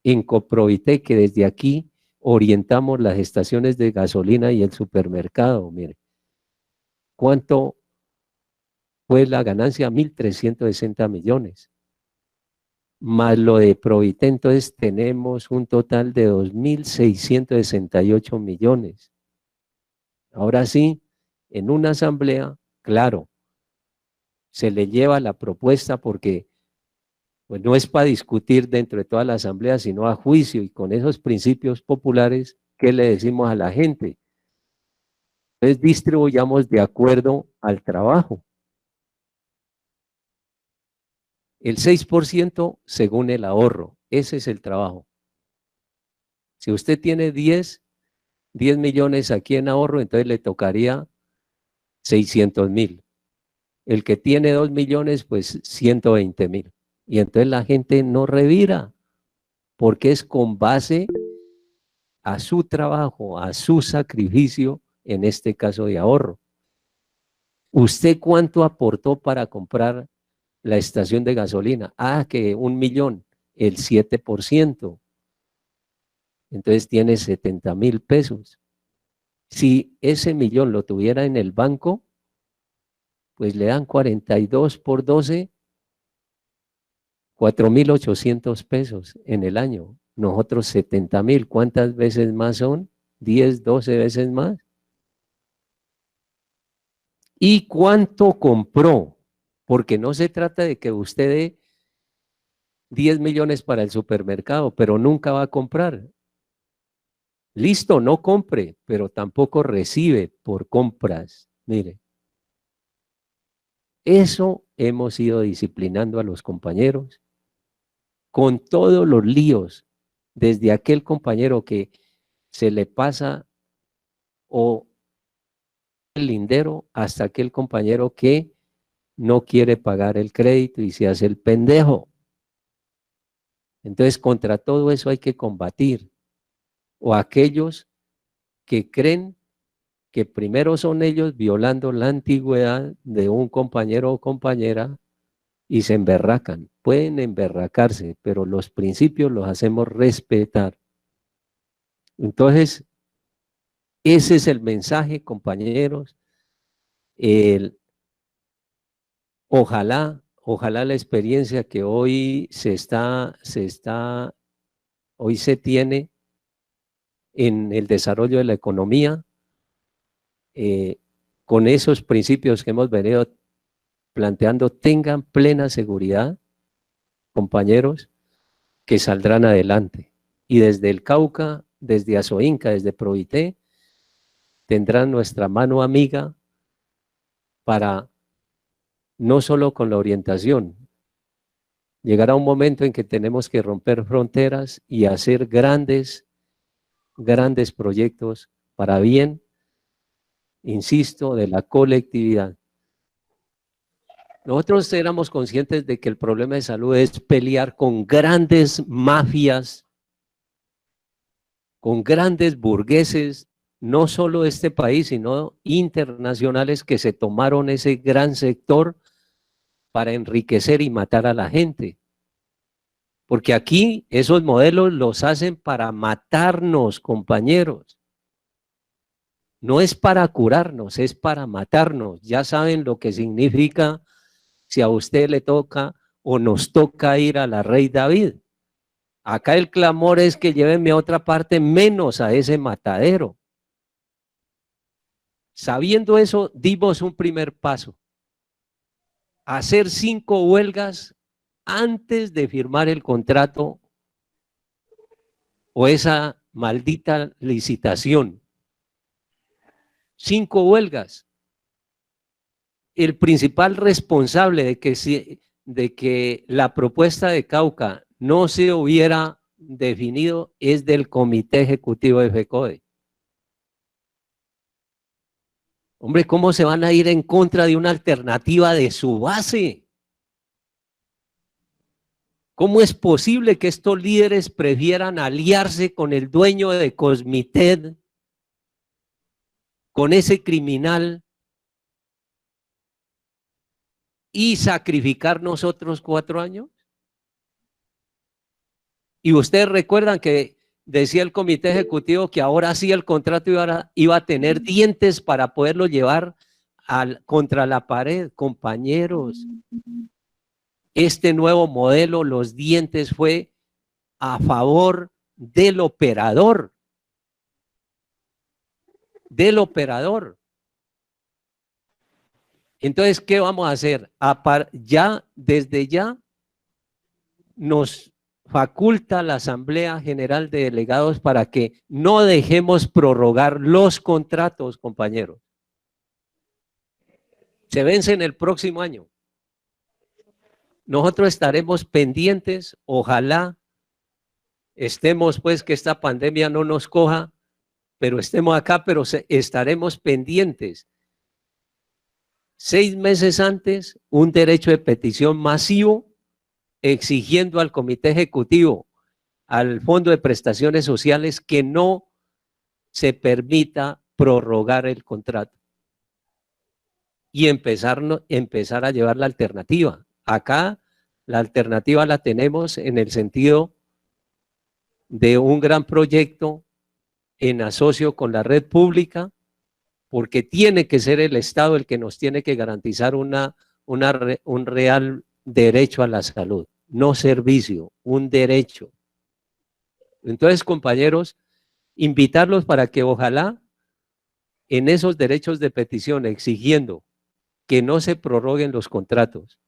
En Coprovité, que desde aquí orientamos las estaciones de gasolina y el supermercado, mire, ¿cuánto fue la ganancia? 1.360 millones. Más lo de Provité, entonces tenemos un total de 2.668 millones. Ahora sí, en una asamblea, claro, se le lleva la propuesta porque Pues no es para discutir dentro de toda la asamblea, sino a juicio y con esos principios populares, ¿qué le decimos a la gente? Entonces distribuyamos de acuerdo al trabajo. El 6% según el ahorro, ese es el trabajo. Si usted tiene 10 millones aquí en ahorro, entonces le tocaría 600,000. El que tiene 2 millones, pues 120,000. Y entonces la gente no revira, porque es con base a su trabajo, a su sacrificio, en este caso de ahorro. ¿Usted cuánto aportó para comprar la estación de gasolina? Ah, que 1 millón, el 7%. Entonces tiene 70,000 pesos. Si ese millón lo tuviera en el banco, pues le dan 42 por 12, 4,800 pesos en el año. Nosotros 70,000, ¿cuántas veces más son? 10, 12 veces más. ¿Y cuánto compró? Porque no se trata de que usted dé 10 millones para el supermercado, pero nunca va a comprar. Listo, no compre, pero tampoco recibe por compras. Mire, eso hemos ido disciplinando a los compañeros con todos los líos, desde aquel compañero que se le pasa o el lindero hasta aquel compañero que no quiere pagar el crédito y se hace el pendejo. Entonces, contra todo eso hay que combatir. O aquellos que creen que primero son ellos violando la antigüedad de un compañero o compañera y se emberracan. Pueden emberracarse, pero los principios los hacemos respetar. Entonces, ese es el mensaje, compañeros. El, ojalá la experiencia que hoy hoy se tiene en el desarrollo de la economía, con esos principios que hemos venido planteando, tengan plena seguridad, compañeros, que saldrán adelante. Y desde el Cauca, desde Azoinca, desde Provité, tendrán nuestra mano amiga para no solo con la orientación. Llegará un momento en que tenemos que romper fronteras y hacer grandes proyectos para bien, insisto, de la colectividad. Nosotros éramos conscientes de que el problema de salud es pelear con grandes mafias, con grandes burgueses, no solo de este país, sino internacionales que se tomaron ese gran sector para enriquecer y matar a la gente. Porque aquí esos modelos los hacen para matarnos, compañeros. No es para curarnos, es para matarnos. Ya saben lo que significa si a usted le toca o nos toca ir a la Rey David. Acá el clamor es que llévenme a otra parte menos a ese matadero. Sabiendo eso, dimos un primer paso. Hacer 5 huelgas antes de firmar el contrato o esa maldita licitación. 5 huelgas. El principal responsable de que la propuesta de Cauca no se hubiera definido es del Comité Ejecutivo de FECODE. Hombre, ¿cómo se van a ir en contra de una alternativa de su base? ¿Cómo es posible que estos líderes prefieran aliarse con el dueño de Cosmited, con ese criminal, y sacrificar nosotros 4 años? Y ustedes recuerdan que decía el comité ejecutivo que ahora sí el contrato iba a tener dientes para poderlo llevar contra la pared. Compañeros, este nuevo modelo, los dientes, fue a favor del operador. Entonces, ¿qué vamos a hacer? Desde ya nos faculta la Asamblea General de Delegados para que no dejemos prorrogar los contratos, compañeros. Se vencen el próximo año. Nosotros estaremos pendientes, ojalá estemos, pues, que esta pandemia no nos coja, pero estemos acá, pero estaremos pendientes. 6 meses antes, un derecho de petición masivo exigiendo al Comité Ejecutivo, al Fondo de Prestaciones Sociales, que no se permita prorrogar el contrato y empezar a llevar la alternativa. Acá la alternativa la tenemos en el sentido de un gran proyecto en asocio con la red pública, porque tiene que ser el Estado el que nos tiene que garantizar un real derecho a la salud, no servicio, un derecho. Entonces, compañeros, invitarlos para que ojalá en esos derechos de petición, exigiendo que no se prorroguen los contratos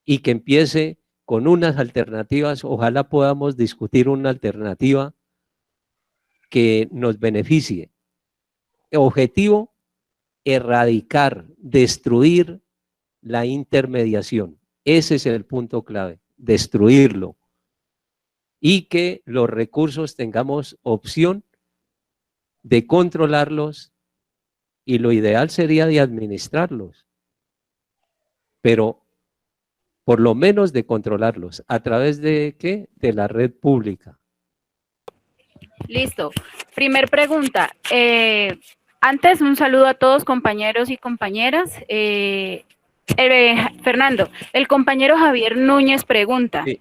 y que empiece con unas alternativas, ojalá podamos discutir una alternativa que nos beneficie. Objetivo, erradicar, destruir la intermediación. Ese es el punto clave, destruirlo. Y que los recursos tengamos opción de controlarlos, y lo ideal sería de administrarlos, pero por lo menos de controlarlos. ¿A través de qué? De la red pública. Listo. Primer pregunta. Antes, un saludo a todos, compañeros y compañeras. Fernando, el compañero Javier Núñez pregunta. Sí.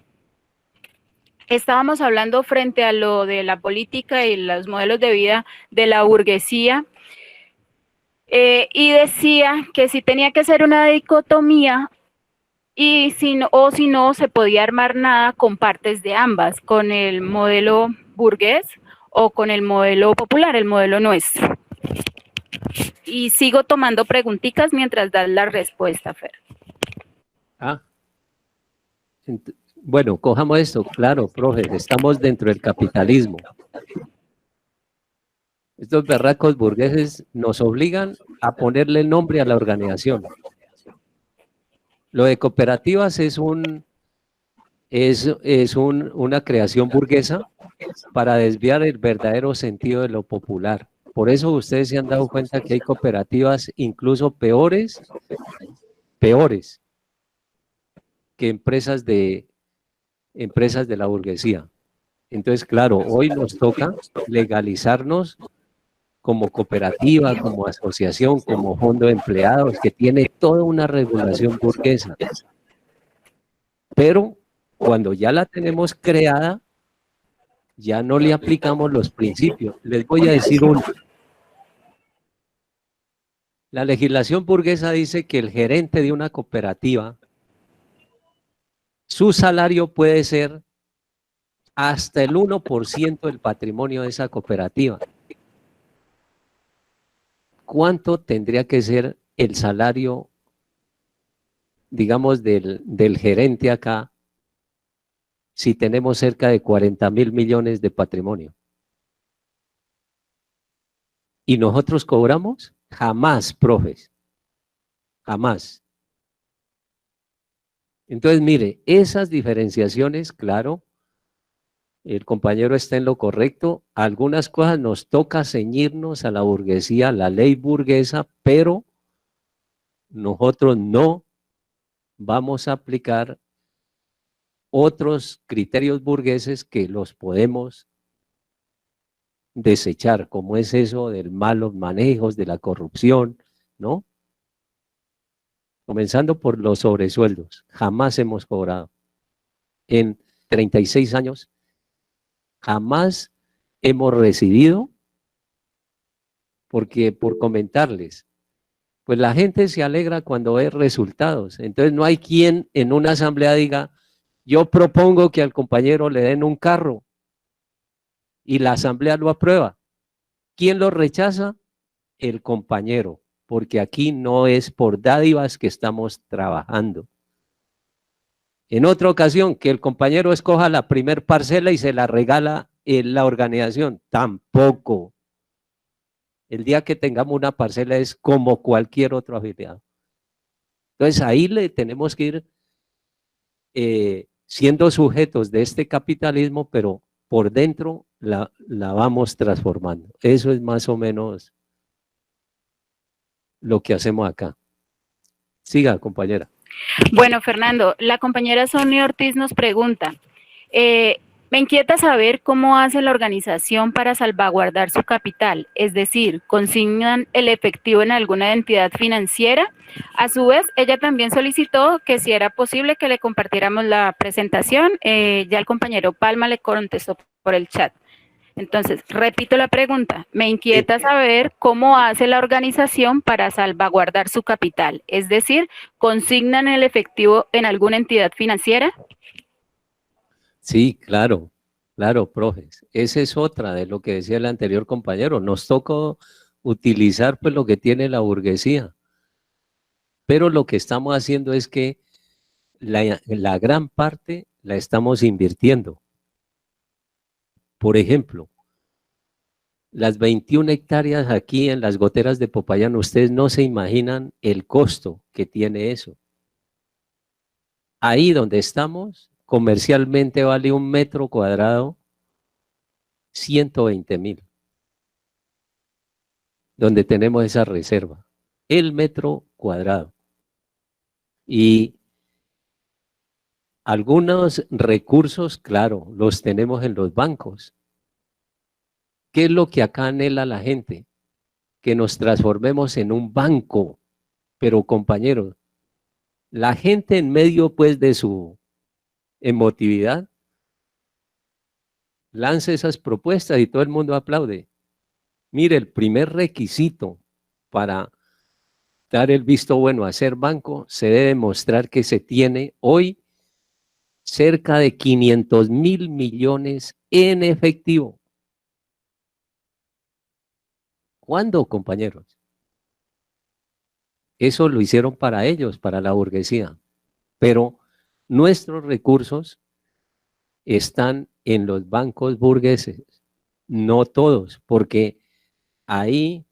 Estábamos hablando frente a lo de la política y los modelos de vida de la burguesía, y decía que si tenía que ser una dicotomía, y si no se podía armar nada con partes de ambas, con el modelo burgués o con el modelo popular, el modelo nuestro. Y sigo tomando preguntitas mientras das la respuesta, Fer. Bueno, cojamos esto, claro, profe, estamos dentro del capitalismo. Estos berracos burgueses nos obligan a ponerle nombre a la organización. Lo de cooperativas es una creación burguesa para desviar el verdadero sentido de lo popular. Por eso ustedes se han dado cuenta que hay cooperativas incluso peores que empresas de la burguesía. Entonces, claro, hoy nos toca legalizarnos como cooperativa, como asociación, como fondo de empleados, que tiene toda una regulación burguesa. Pero cuando ya la tenemos creada, ya no le aplicamos los principios. Les voy a decir uno. La legislación burguesa dice que el gerente de una cooperativa, su salario puede ser hasta el 1% del patrimonio de esa cooperativa. ¿Cuánto tendría que ser el salario, digamos, del gerente acá si tenemos cerca de 40.000 millones de patrimonio? ¿Y nosotros cobramos? Jamás, profes, jamás. Entonces, mire, esas diferenciaciones, claro, el compañero está en lo correcto. Algunas cosas nos toca ceñirnos a la burguesía, a la ley burguesa, pero nosotros no vamos a aplicar otros criterios burgueses que los podemos desechar, como es eso del malos manejos, de la corrupción, ¿no? Comenzando por los sobresueldos. Jamás hemos cobrado. En 36 años, jamás hemos recibido, porque por comentarles, pues la gente se alegra cuando ve resultados. Entonces no hay quien en una asamblea diga, yo propongo que al compañero le den un carro y la asamblea lo aprueba. ¿Quién lo rechaza? El compañero, porque aquí no es por dádivas que estamos trabajando. En otra ocasión, que el compañero escoja la primer parcela y se la regala la organización. Tampoco. El día que tengamos una parcela es como cualquier otro afiliado. Entonces ahí le tenemos que ir siendo sujetos de este capitalismo, pero por dentro la vamos transformando. Eso es más o menos lo que hacemos acá. Siga, compañera. Bueno, Fernando, la compañera Sonia Ortiz nos pregunta, me inquieta saber cómo hace la organización para salvaguardar su capital, es decir, ¿consignan el efectivo en alguna entidad financiera? A su vez, ella también solicitó que si era posible que le compartiéramos la presentación, ya el compañero Palma le contestó por el chat. Entonces, repito la pregunta, me inquieta saber cómo hace la organización para salvaguardar su capital, es decir, ¿consignan el efectivo en alguna entidad financiera? Sí, claro, profes. Esa es otra de lo que decía el anterior compañero. Nos tocó utilizar pues lo que tiene la burguesía. Pero lo que estamos haciendo es que la gran parte la estamos invirtiendo. Por ejemplo, las 21 hectáreas aquí en las goteras de Popayán, ustedes no se imaginan el costo que tiene eso. Ahí donde estamos, comercialmente vale un metro cuadrado 120.000, donde tenemos esa reserva, el metro cuadrado. Y algunos recursos, claro, los tenemos en los bancos. ¿Qué es lo que acá anhela la gente? Que nos transformemos en un banco. Pero compañeros, la gente en medio pues de su emotividad lanza esas propuestas y todo el mundo aplaude. Mire, el primer requisito para dar el visto bueno a ser banco se debe mostrar que se tiene hoy cerca de 500.000 millones en efectivo. ¿Cuándo, compañeros? Eso lo hicieron para ellos, para la burguesía. Pero nuestros recursos están en los bancos burgueses. No todos, porque ahí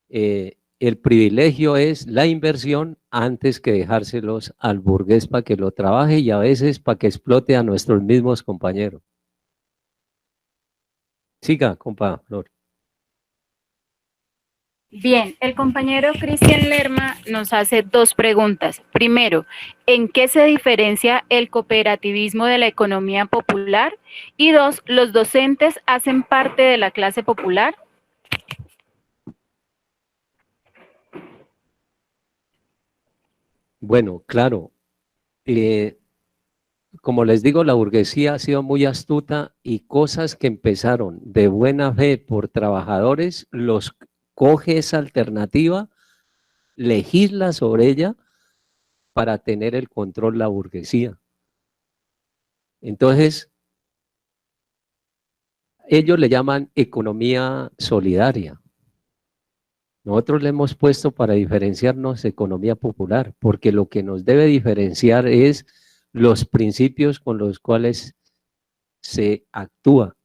el privilegio es la inversión antes que dejárselos al burgués para que lo trabaje y a veces para que explote a nuestros mismos compañeros. Siga, compa Flor. Bien, el compañero Cristian Lerma nos hace dos preguntas. Primero, ¿en qué se diferencia el cooperativismo de la economía popular? Y dos, ¿los docentes hacen parte de la clase popular? Bueno, claro. Como les digo, la burguesía ha sido muy astuta y cosas que empezaron de buena fe por trabajadores, los coge esa alternativa, legisla sobre ella para tener el control la burguesía. Entonces, ellos le llaman economía solidaria. Nosotros le hemos puesto para diferenciarnos economía popular, porque lo que nos debe diferenciar es los principios con los cuales se actúa.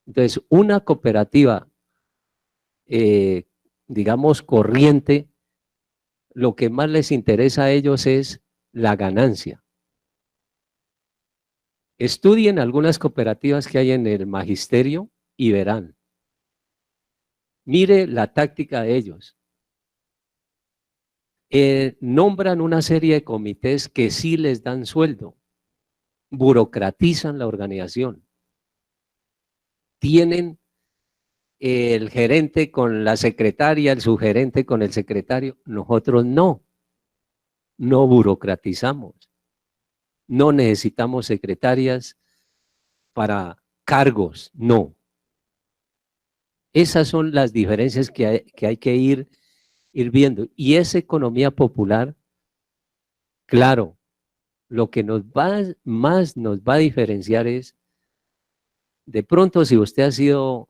Entonces, una cooperativa, digamos, corriente, lo que más les interesa a ellos es la ganancia. Estudien algunas cooperativas que hay en el magisterio y verán. Mire la táctica de ellos. Nombran una serie de comités que sí les dan sueldo, burocratizan la organización, tienen el gerente con la secretaria, el subgerente con el secretario. Nosotros no burocratizamos, no necesitamos secretarias para cargos, no. Esas son las diferencias que hay que ir viendo. Y esa economía popular, claro, lo que más nos va a diferenciar es, de pronto si usted ha sido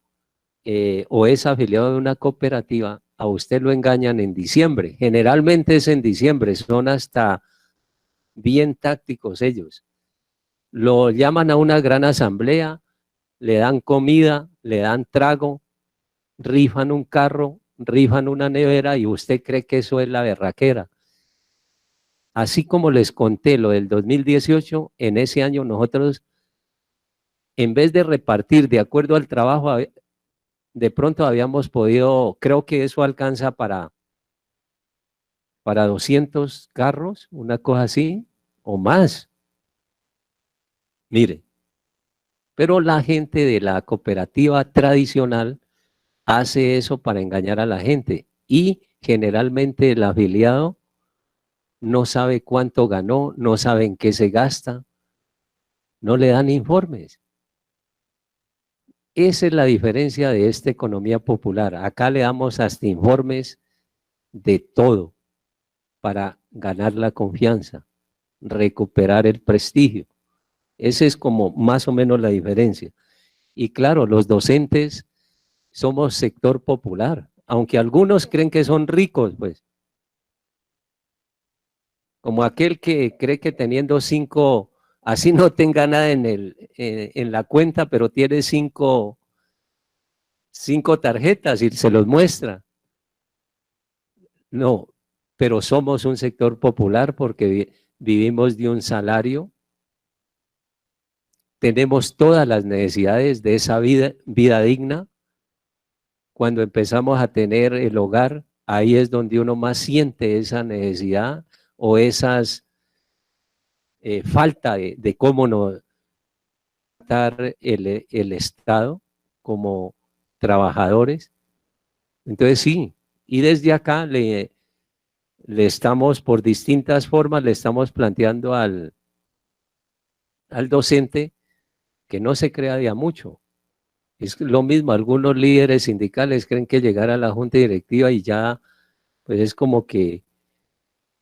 o es afiliado de una cooperativa, a usted lo engañan en diciembre. Generalmente es en diciembre, son hasta bien tácticos ellos. Lo llaman a una gran asamblea, le dan comida, le dan trago, rifan un carro, rifan una nevera y usted cree que eso es la berraquera. Así como les conté lo del 2018, en ese año nosotros, en vez de repartir de acuerdo al trabajo, de pronto habíamos podido, creo que eso alcanza para 200 carros, una cosa así, o más. Mire, pero la gente de la cooperativa tradicional hace eso para engañar a la gente y generalmente el afiliado no sabe cuánto ganó, no sabe en qué se gasta, no le dan informes. Esa es la diferencia de esta economía popular. Acá le damos hasta informes de todo para ganar la confianza, recuperar el prestigio. Esa es como más o menos la diferencia. Y claro, los docentes somos sector popular, aunque algunos creen que son ricos, pues. Como aquel que cree que teniendo 5, así no tenga nada en la cuenta, pero tiene 5 tarjetas y se los muestra. No, pero somos un sector popular porque vivimos de un salario, tenemos todas las necesidades de esa vida digna. Cuando empezamos a tener el hogar, ahí es donde uno más siente esa necesidad o esas falta de cómo nos tratar el Estado como trabajadores. Entonces sí, y desde acá le estamos por distintas formas, le estamos planteando al docente que no se crea de a mucho. Es lo mismo, algunos líderes sindicales creen que llegar a la junta directiva y ya, pues es como que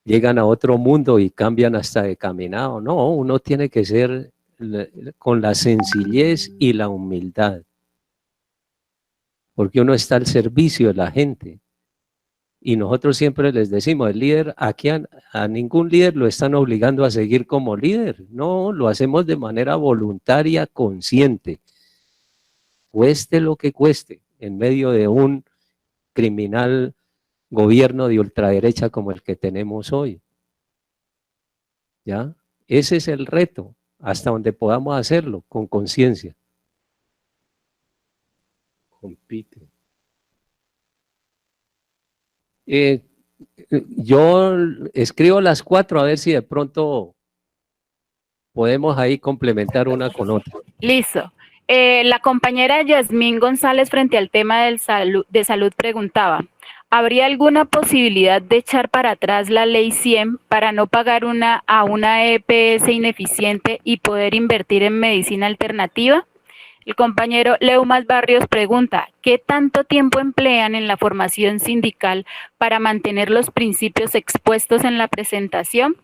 llegan a otro mundo y cambian hasta de caminado. No, uno tiene que ser con la sencillez y la humildad, porque uno está al servicio de la gente. Y nosotros siempre les decimos, el líder, aquí a ningún líder lo están obligando a seguir como líder. No, lo hacemos de manera voluntaria, consciente. Cueste lo que cueste, en medio de un criminal gobierno de ultraderecha como el que tenemos hoy. ¿Ya? Ese es el reto, hasta donde podamos hacerlo, con conciencia. Compite. Yo escribo las 4 a ver si de pronto podemos ahí complementar una con otra. Listo. La compañera Yasmín González frente al tema de salud preguntaba, ¿habría alguna posibilidad de echar para atrás la ley 100 para no pagar a una EPS ineficiente y poder invertir en medicina alternativa? El compañero Leumas Barrios pregunta, ¿qué tanto tiempo emplean en la formación sindical para mantener los principios expuestos en la presentación?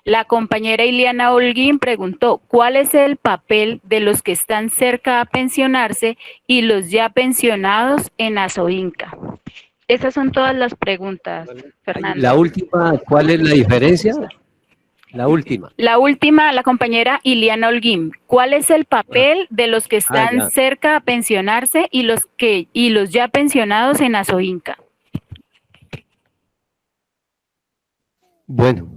La compañera Iliana Holguín preguntó, ¿cuál es el papel de los que están cerca a pensionarse y los ya pensionados en Asoinca? Esas son todas las preguntas, Fernando. La última, ¿cuál es la diferencia? La última. La última, la compañera Iliana Holguín. ¿Cuál es el papel de los que están cerca a pensionarse y los ya pensionados en Asoinca? Bueno,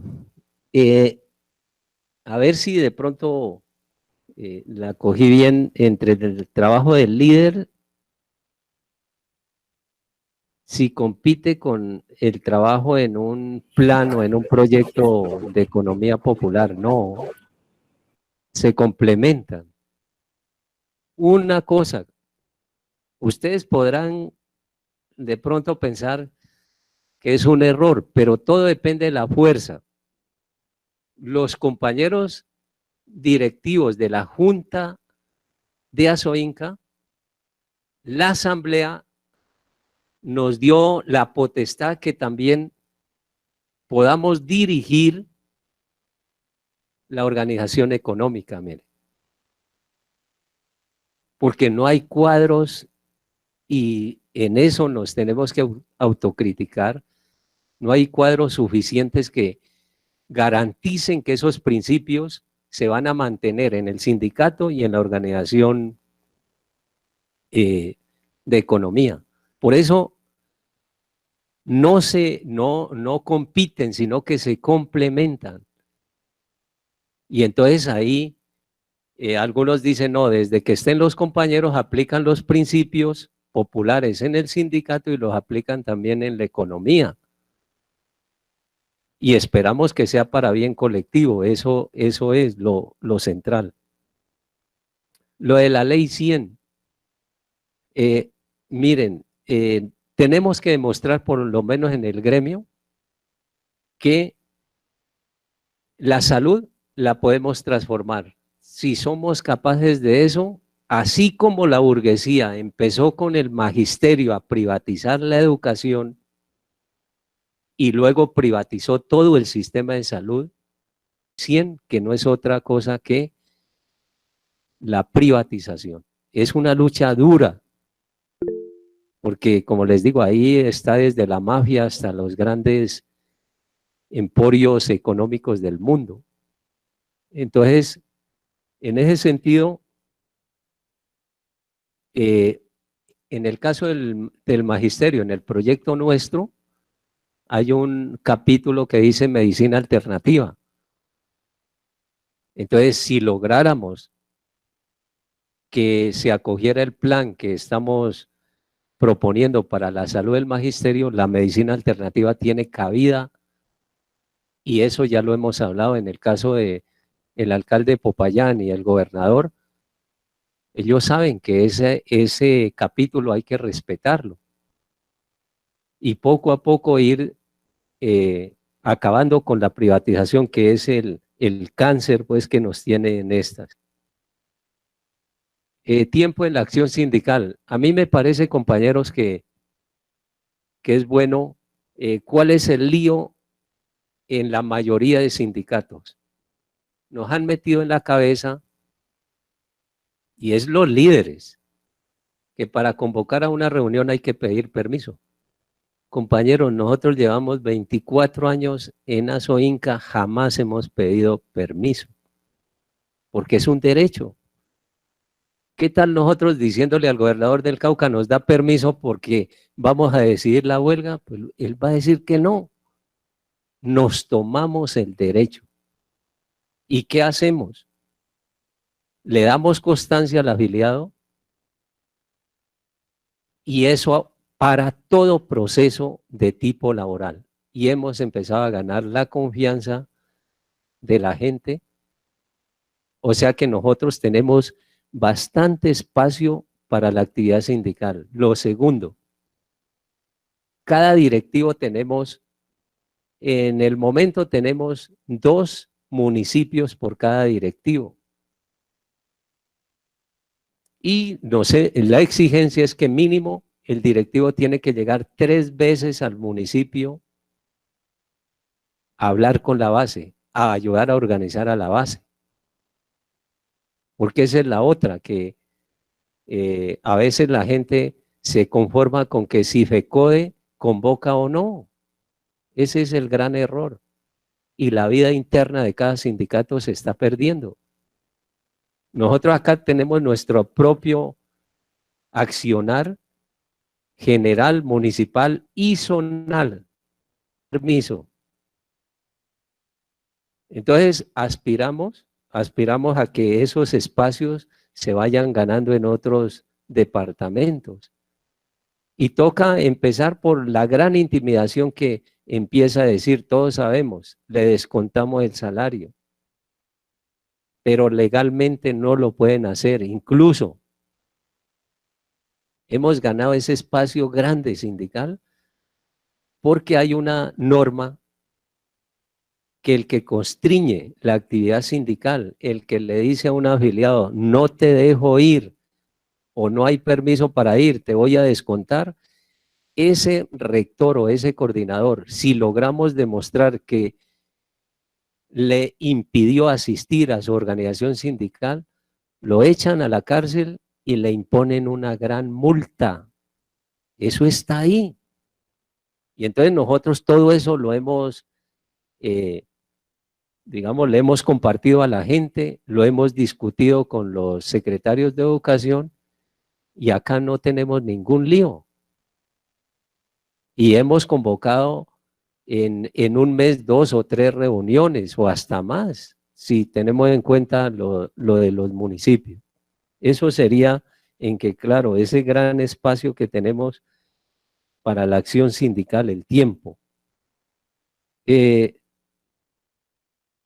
a ver si de pronto la cogí bien entre el trabajo del líder, si compite con el trabajo en un plano, en un proyecto de economía popular. No, se complementan. Una cosa, ustedes podrán de pronto pensar que es un error, pero todo depende de la fuerza. Los compañeros directivos de la Junta de Asoinca, la Asamblea nos dio la potestad que también podamos dirigir la organización económica, mire. Porque no hay cuadros y en eso nos tenemos que autocriticar. No hay cuadros suficientes que garanticen que esos principios se van a mantener en el sindicato y en la organización de economía. Por eso no compiten, sino que se complementan. Y entonces ahí algunos dicen, no, desde que estén los compañeros aplican los principios populares en el sindicato y los aplican también en la economía. Y esperamos que sea para bien colectivo, eso es lo central. Lo de la ley 100, miren, tenemos que demostrar por lo menos en el gremio que la salud la podemos transformar. Si somos capaces de eso, así como la burguesía empezó con el magisterio a privatizar la educación y luego privatizó todo el sistema de salud, 100, que no es otra cosa que la privatización. Es una lucha dura, porque como les digo, ahí está desde la mafia hasta los grandes emporios económicos del mundo. Entonces, en ese sentido, en el caso del magisterio, en el proyecto nuestro, hay un capítulo que dice medicina alternativa. Entonces, si lográramos que se acogiera el plan que estamos proponiendo para la salud del magisterio, la medicina alternativa tiene cabida, y eso ya lo hemos hablado en el caso de el alcalde de Popayán y el gobernador. Ellos saben que ese capítulo hay que respetarlo y poco a poco ir acabando con la privatización, que es el cáncer pues que nos tiene en estas. Tiempo en la acción sindical. A mí me parece, compañeros, que es bueno. ¿Cuál es el lío en la mayoría de sindicatos? Nos han metido en la cabeza, y es los líderes, que para convocar a una reunión hay que pedir permiso. Compañeros, nosotros llevamos 24 años en Asoinca, jamás hemos pedido permiso, porque es un derecho. ¿Qué tal nosotros diciéndole al gobernador del Cauca, nos da permiso porque vamos a decidir la huelga? Pues él va a decir que no. Nos tomamos el derecho. ¿Y qué hacemos? Le damos constancia al afiliado, y eso para todo proceso de tipo laboral. Y hemos empezado a ganar la confianza de la gente. O sea que nosotros tenemos bastante espacio para la actividad sindical. Lo segundo, cada directivo tenemos, en el momento tenemos 2 municipios por cada directivo. Y no sé, la exigencia es que mínimo el directivo tiene que llegar 3 veces al municipio a hablar con la base, a ayudar a organizar a la base. Porque esa es la otra, que a veces la gente se conforma con que si FECODE convoca o no. Ese es el gran error. Y la vida interna de cada sindicato se está perdiendo. Nosotros acá tenemos nuestro propio accionar general, municipal y zonal. Permiso. Entonces, aspiramos a que esos espacios se vayan ganando en otros departamentos. Y toca empezar por la gran intimidación que empieza a decir, todos sabemos, le descontamos el salario, pero legalmente no lo pueden hacer. Incluso hemos ganado ese espacio grande sindical porque hay una norma que el que constriñe la actividad sindical, el que le dice a un afiliado, no te dejo ir o no hay permiso para ir, te voy a descontar, ese rector o ese coordinador, si logramos demostrar que le impidió asistir a su organización sindical, lo echan a la cárcel y le imponen una gran multa. Eso está ahí. Y entonces nosotros todo eso lo hemos digamos, le hemos compartido a la gente, lo hemos discutido con los secretarios de educación y acá no tenemos ningún lío. Y hemos convocado en un mes 2 o 3 reuniones o hasta más, si tenemos en cuenta lo de los municipios. Eso sería en que, claro, ese gran espacio que tenemos para la acción sindical, el tiempo.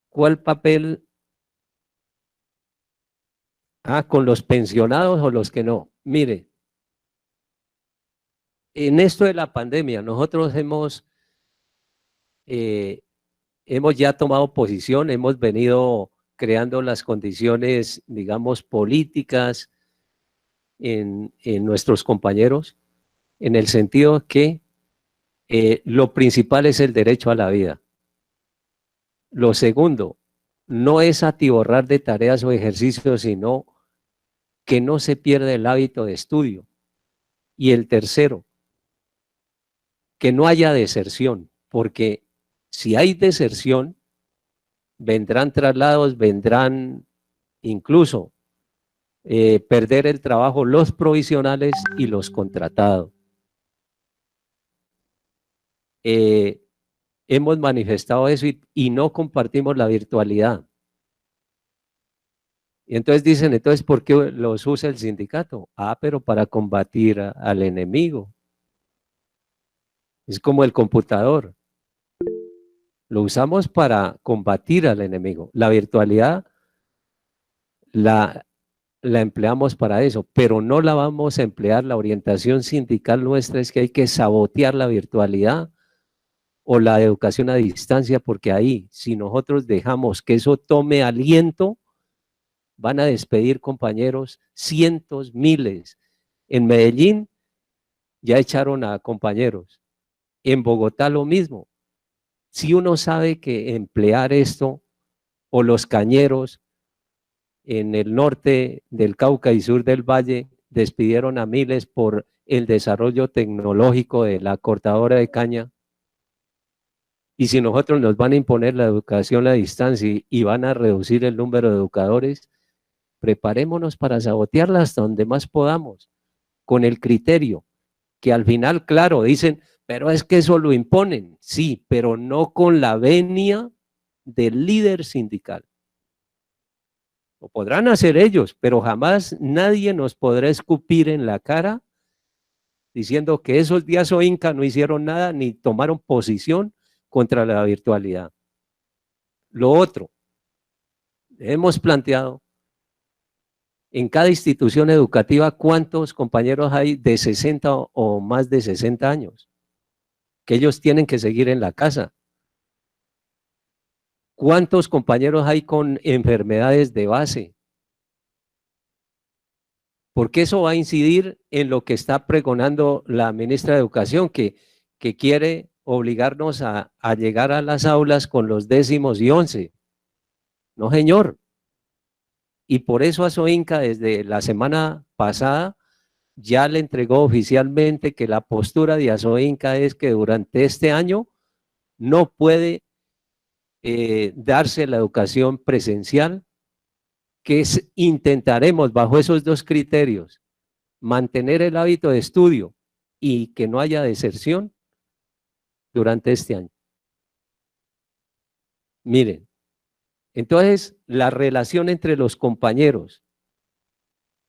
¿Cuál papel? Con los pensionados o los que no. Mire, en esto de la pandemia, nosotros hemos ya tomado posición, hemos venido creando las condiciones, digamos, políticas en nuestros compañeros, en el sentido que lo principal es el derecho a la vida. Lo segundo, no es atiborrar de tareas o ejercicios, sino que no se pierda el hábito de estudio. Y el tercero, que no haya deserción, porque si hay deserción, vendrán traslados, vendrán incluso perder el trabajo los provisionales y los contratados. Hemos manifestado eso y no compartimos la virtualidad. Y entonces dicen, entonces, ¿por qué los usa el sindicato? Pero para combatir al enemigo. Es como el computador. Lo usamos para combatir al enemigo. La virtualidad la empleamos para eso, pero no la vamos a emplear. La orientación sindical nuestra es que hay que sabotear la virtualidad o la educación a distancia, porque ahí, si nosotros dejamos que eso tome aliento, van a despedir compañeros, cientos, miles. En Medellín ya echaron a compañeros. En Bogotá lo mismo. Si uno sabe que emplear esto, o los cañeros, en el norte del Cauca y sur del Valle, despidieron a miles por el desarrollo tecnológico de la cortadora de caña. Y si nosotros nos van a imponer la educación a distancia y van a reducir el número de educadores, preparémonos para sabotearla hasta donde más podamos, con el criterio, que al final, claro, dicen, pero es que eso lo imponen. Sí, pero no con la venia del líder sindical. Lo podrán hacer ellos, pero jamás nadie nos podrá escupir en la cara diciendo que esos días o Inca no hicieron nada ni tomaron posición contra la virtualidad. Lo otro, hemos planteado en cada institución educativa cuántos compañeros hay de 60 o más de 60 años, que ellos tienen que seguir en la casa. ¿Cuántos compañeros hay con enfermedades de base? Porque eso va a incidir en lo que está pregonando la ministra de Educación, que quiere obligarnos a llegar a las aulas con los 10º y 11. No, señor. Y por eso Asoinca desde la semana pasada ya le entregó oficialmente que la postura de Asoinca es que durante este año no puede darse la educación presencial, que intentaremos bajo esos dos criterios, mantener el hábito de estudio y que no haya deserción durante este año. Miren, entonces la relación entre los compañeros,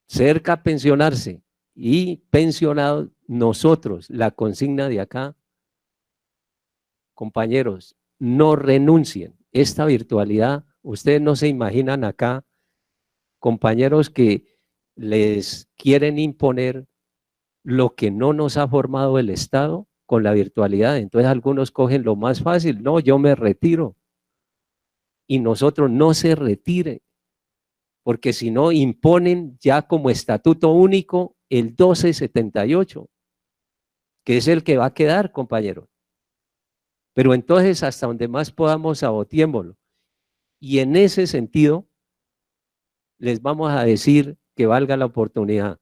cerca a pensionarse y pensionados, nosotros, la consigna de acá, compañeros, no renuncien. Esta virtualidad, ustedes no se imaginan acá, compañeros que les quieren imponer lo que no nos ha formado el Estado con la virtualidad. Entonces algunos cogen lo más fácil, no, yo me retiro. Y nosotros no se retire, porque si no imponen ya como estatuto único el 1278, que es el que va a quedar, compañeros. Pero entonces hasta donde más podamos saboteémoslo. Y en ese sentido, les vamos a decir que valga la oportunidad.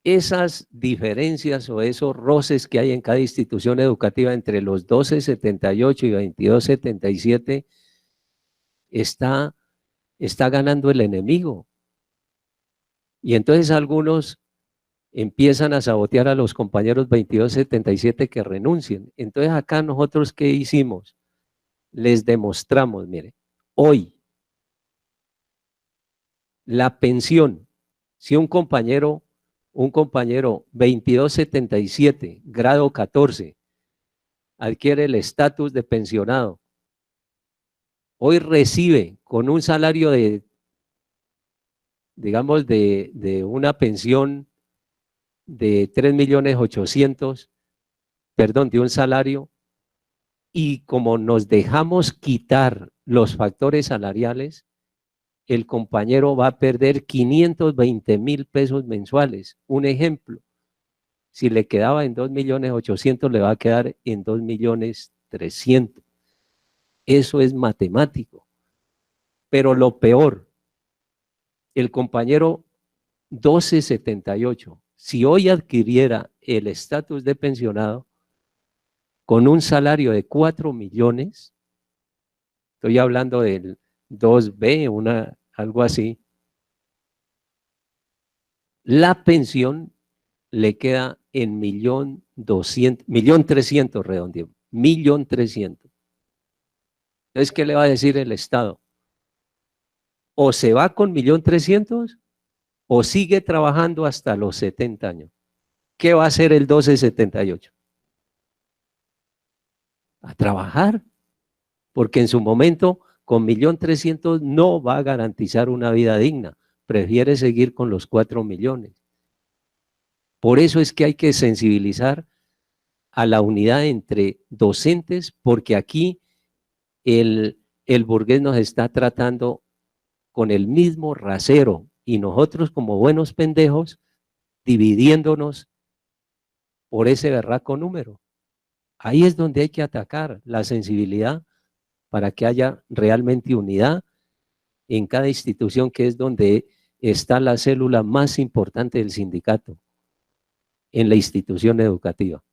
esas diferencias o esos roces que hay en cada institución educativa entre los 1278 y 2277 está ganando el enemigo. Y entonces algunos empiezan a sabotear a los compañeros 2277 que renuncien. Entonces acá nosotros, ¿qué hicimos? Les demostramos, mire, hoy la pensión, si un compañero 2277, grado 14, adquiere el estatus de pensionado, hoy recibe con un salario de, digamos, de una pensión de 3.800.000, perdón, de un salario, y como nos dejamos quitar los factores salariales, el compañero va a perder 520.000 pesos mensuales. Un ejemplo, si le quedaba en 2.800.000, le va a quedar en 2.300.000. Eso es matemático. Pero lo peor, el compañero 1278, si hoy adquiriera el estatus de pensionado con un salario de 4 millones, estoy hablando del 2B, algo así, la pensión le queda en 1.300.000, redondeo, 1.300.000. Entonces, ¿qué le va a decir el Estado? O se va con 1.300.000 o sigue trabajando hasta los 70 años. ¿Qué va a hacer el 1278? A trabajar, porque en su momento con 1.300.000 no va a garantizar una vida digna, prefiere seguir con los 4 millones. Por eso es que hay que sensibilizar a la unidad entre docentes, porque aquí el burgués nos está tratando con el mismo rasero y nosotros como buenos pendejos dividiéndonos por ese berraco número. Ahí es donde hay que atacar la sensibilidad para que haya realmente unidad en cada institución, que es donde está la célula más importante del sindicato, en la institución educativa.